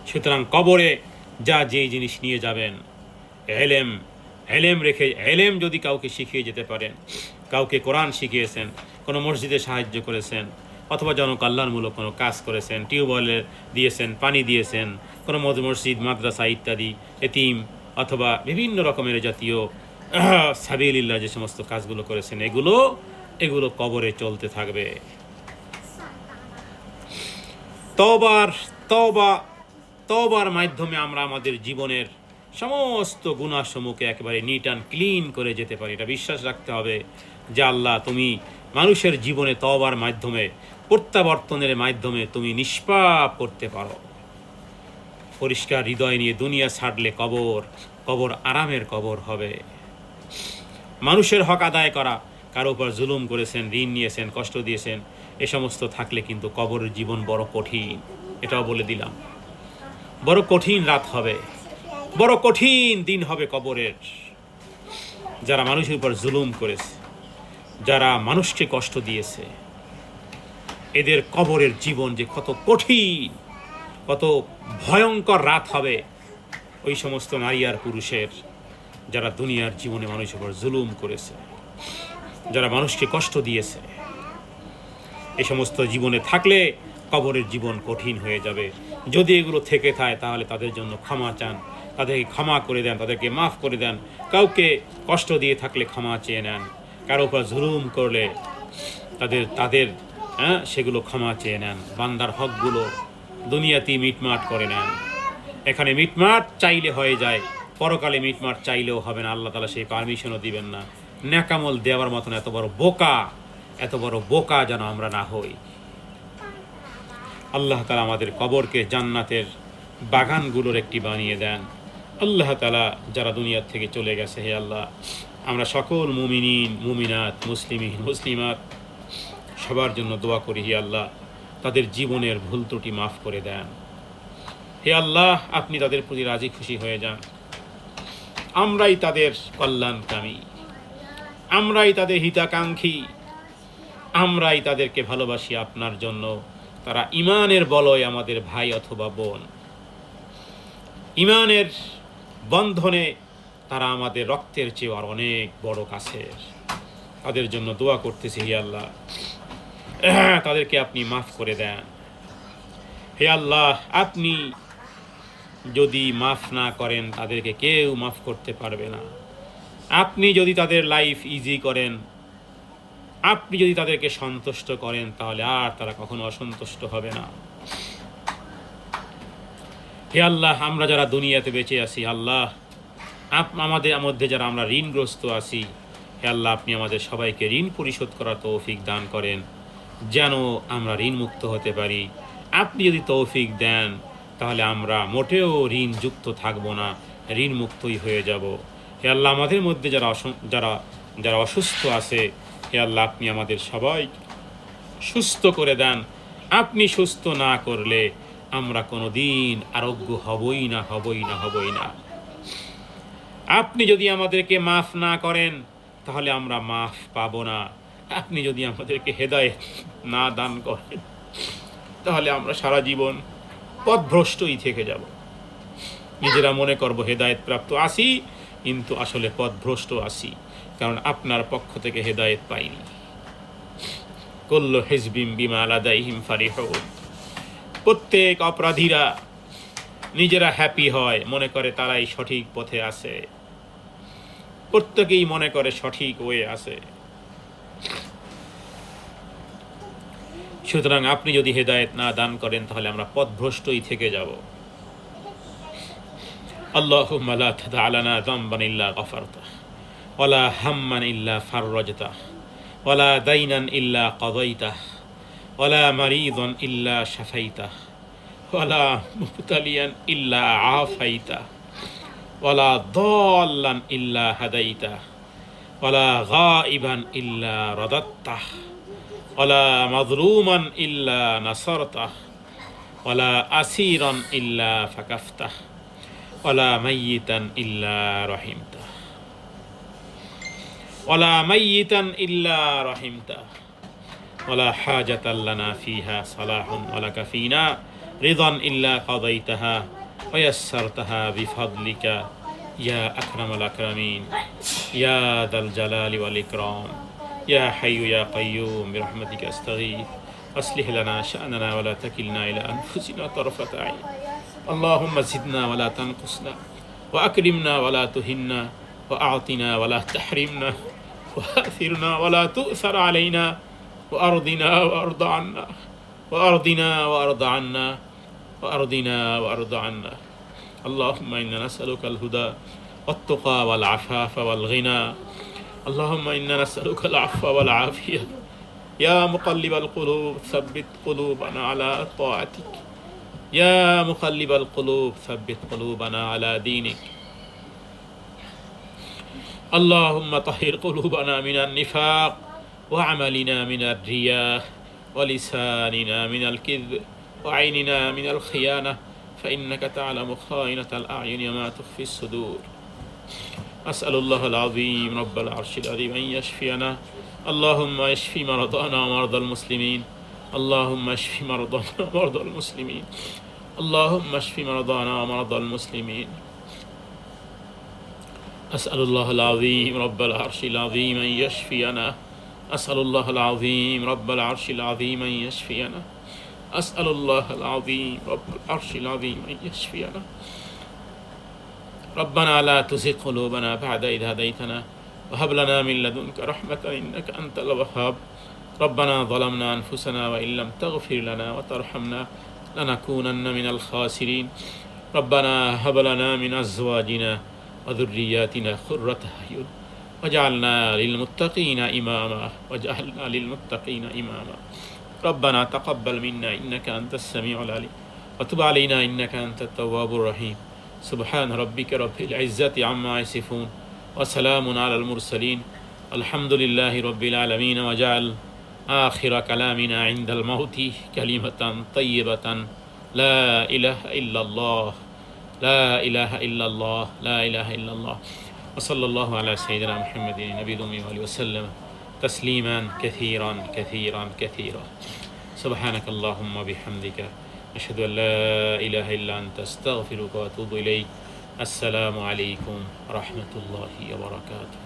সুতরাং কবরে যে জিনিস নিয়ে যাবেন, এলেম যদি কাউকে শিখিয়ে যেতে পারেন, কাউকে কোরআন শিখিয়েছেন, কোনো মসজিদে সাহায্য করেছেন, অথবা জনকল্যাণমূলক কোনো কাজ করেছেন, টিউবওয়েলের দিয়েছেন, পানি দিয়েছেন, কোনো মসজিদ মাদ্রাসা ইত্যাদি, এতিম অথবা বিভিন্ন রকমের জাতীয় সাবিলিল্লাহ যে সমস্ত কাজগুলো করেছেন, এগুলো কবরে চলতে থাকবে। তওবার মাধ্যমে আমরা আমাদের জীবনের সমস্ত গুনাহসমূহকে একেবারে নিট অ্যান্ড ক্লিন করে যেতে পারি। এটা বিশ্বাস রাখতে হবে যে আল্লাহ, তুমি মানুষের জীবনে তওবার মাধ্যমে, প্রত্যাবর্তনের মাধ্যমে তুমি নিষ্পাপ করতে পারো। পরিষ্কার হৃদয় নিয়ে দুনিয়া ছাড়লে কবর আরামের কবর হবে। মানুষের হক আদায় করা, কারো উপর জুলুম করেছেন, ঋণ নিয়েছেন, কষ্ট দিয়েছেন, এ সমস্ত থাকলে কিন্তু কবরের জীবন বড় কঠিন। এটাও বলে দিলাম, বড় কঠিন রাত হবে, বড় কঠিন দিন হবে কবরের। যারা মানুষের উপর জুলুম করেছে, যারা মানুষকে কষ্ট দিয়েছে, এদের কবরের জীবন যে কত কঠিন, কত ভয়ঙ্কর রাত হবে ওই সমস্ত নারী আর পুরুষের, যারা দুনিয়ার জীবনে মানুষের উপর জুলুম করেছে, যারা মানুষকে কষ্ট দিয়েছে। এই সমস্ত জীবনে থাকলে কবরের জীবন কঠিন হয়ে যাবে। যদি এগুলো থেকে থাকে তাহলে তাদের জন্য ক্ষমা চান, তাদেরকে ক্ষমা করে দেন, তাদেরকে মাফ করে দেন। কাউকে কষ্ট দিয়ে থাকলে ক্ষমা চেয়ে নেন, কারো উপর জুলুম করলে তাদের সেগুলো ক্ষমা চেয়ে নেন। বান্দার হকগুলো দুনিয়াতেই মিটমাট করে নেন। এখানে মিটমাট চাইলে হয়ে যায়, পরকালে মিটমাট চাইলেও হবে না। আল্লাহ তাআলা সেই পারমিশনও দিবেন না। নেকামল দেওয়ার মতন এত বড় বোকা যেন আমরা না হই। আল্লাহ তাআলা আমাদের কবরকে জান্নাতের বাগানগুলোর একটি বানিয়ে দেন। আল্লাহ তাআলা যারা দুনিয়ার থেকে চলে গেছে, হে আল্লাহ, আমরা সকল মুমিনিন, মুমিনাত, মুসলিমাত সবার জন্য দোয়া করি। হে আল্লাহ, তাদের জীবনের ভুল ত্রুটি মাফ করে দেন। হে আল্লাহ, আপনি তাদের প্রতি রাজি খুশি হয়ে যান। আমরাই তাদের কল্যাণকামী, আমরাই তাদের হিতাকাঙ্ক্ষী, আমরাই তাদেরকে ভালোবাসি আপনার জন্য। তারা ইমানের বলয় আমাদের ভাই অথবা বোন, ইমানের বন্ধনে তারা আমাদের রক্তের চেয়ে আর অনেক বড় কাছের। তাদের জন্য দোয়া করতেছি, হে আল্লাহ, তাদেরকে আপনি মাফ করে দেন। হে আল্লাহ, আপনি যদি মাফ না করেন তাদেরকে কেউ মাফ করতে পারবে না। আপনি যদি তাদের লাইফ ইজি করেন, আপনি যদি তাদেরকে সন্তুষ্ট করেন, তাহলে আর তারা কখনো অসন্তুষ্ট হবে না। হে আল্লাহ, আমরা যারা দুনিয়াতে বেঁচে আছি, আল্লাহ আমাদের মধ্যে যারা আমরা ঋণগ্রস্ত আছি, হে আল্লাহ, আপনি আমাদের সবাইকে ঋণ পরিশোধ করার তৌফিক দান করেন, যেন আমরা ঋণমুক্ত হতে পারি। আপনি যদি তৌফিক দেন, তাহলে আমরা মোটেও ঋণযুক্ত থাকব না, ঋণমুক্তই হয়ে যাব। হে আল্লাহ, আমাদের মধ্যে যারা যারা অসুস্থ আছে, হে আল্লাহ, আপনি আমাদের সবাই সুস্থ করে দেন। আপনি সুস্থ না করলে আমরা কোনো দিন আরোগ্য হবই না। আপনি যদি আমাদেরকে মাফ না করেন, তাহলে আমরা মাফ পাব না। আপনি যদি আমাদেরকে হেদায়েত না দান করেন, তাহলে আমরা সারা জীবন পথভ্রষ্টই থেকে যাব। নিজেরা মনে করব হেদায়েত প্রাপ্ত আছি, কিন্তু আসলে পথভ্রষ্ট আছি, কারণ আপনার পক্ষ থেকে হেদায়েত পাইনি। কুল্লু হিজবিম বিমা লাদাইহিম ফারিহুন। প্রত্যেক অপরাধীরা নিজেরা হ্যাপি হয়, মনে করে তারাই সঠিক পথে আছে, প্রত্যেকেই মনে করে সঠিক ওয়ে আছে। সুতরাং আপনি যদি হেদায়েত না দান করেন, তাহলে আমরা পথভ্রষ্টই থেকে যাব। আল্লাহুম্মা লা তাদা লানা যামবান ইল্লা গফারতাহ, ওয়ালা হাম্মান ইল্লা ফাররাজতাহ, ওয়ালা দাইনান ইল্লা কাদাইতাহ, ওয়ালা মারিদান ইল্লা শাফাইতাহ, ওয়ালা মুবতালিয়ান ইল্লা আফাইতাহ, ওয়ালা দাল্লান ইল্লা হাদাইতাহ, ওয়ালা গাইবান ইল্লা রাদাত্তাহ, ওয়ালা মাজলুমান ইল্লা নাসারতাহ, ওয়ালা আসীরান ইল্লা ফাকাফতাহ, ওয়ালা মাইয়িতান ইল্লা রাহিমতাহ, ওয়ালা মাইয়িতান ইল্লা রাহিমতাহ, ওয়ালা হাজাতাল লানা ফিহা সালাহুন ওয়ালাকা ফিনা রিদান ইল্লা কাদাইতাহা ওয়া ইয়াসসারতাহা বিফাদলিকা ইয়া আকরামাল আকরামিন ইয়া দাল জালালি ওয়াল ইকরাম ইয়া হাইয়্যু ইয়া কাইয়্যুম বিরহমাতিকা আস্তাগীথ আসলিহ লানা শা'নানা ওয়া লা তাকিলনা ইলা আনফুসিনা তারফাতা আইন আল্লাহুম্মা জিদনা ওয়া লা তানকুসনা ওয়া আকরিমনা ওয়া লা তুহিন্না ওয়া আ'তিনা ওয়া লা তাহরিমনা ওয়া আথিরনা ওয়া লা তু'সার আলাইনা وأرضنا وأرض عنا وأرضنا وأرض عنا وأرضنا وأرض عنا اللهم إنا نسألك الهدى والتقى والعفاف والغنى اللهم إنا نسألك العفو والعافية يا مقلب القلوب ثبت قلوبنا على طاعتك يا مقلب القلوب ثبت قلوبنا على دينك اللهم طهر قلوبنا من النفاق وعملنا من الرياء ولساننا من الكذب وعيننا من الخيانة فإنك تعلم خائنة الأعين وما تخفي الصدور أسأل الله العظيم رب العرش العظيم أن يشفينا اللهم اشف مرضانا ومرضى المسلمين اللهم اشف مرضانا ومرضى المسلمين اللهم اشف مرضانا ومرضى المسلمين أسأل الله العظيم رب العرش العظيم أن يشفينا أسأل الله العظيم رب العرش العظيم أن يشفينا أسأل الله العظيم رب العرش العظيم أن يشفينا ربنا لا تزغ قلوبنا بعد إذ هديتنا وهب لنا من لدنك رحمة إنك أنت الوهاب ربنا ظلمنا أنفسنا وإن لم تغفر لنا وترحمنا لنكونن من الخاسرين ربنا هب لنا من أزواجنا وذرياتنا قرة أعين وجعلنا للمتقين إماما وجعلنا للمتقين إماما ربنا تقبل منا إنك أنت السميع العليم وتب علينا إنك أنت التواب الرحيم سبحان ربك رب العزة عما يصفون وسلام على المرسلين الحمد لله رب العالمين وجعل آخر كلامنا عند الموت كلمة طيبة لا إله إلا الله لا إله إلا الله لا إله إلا الله وصلى الله على سيدنا محمد النبي الأمي وآله وسلم تسليما كثيرا كثيرا كثيرا سبحانك اللهم وبحمدك أشهد أن لا إله إلا أنت أستغفرك وأتوب إليك السلام عليكم ورحمة الله وبركاته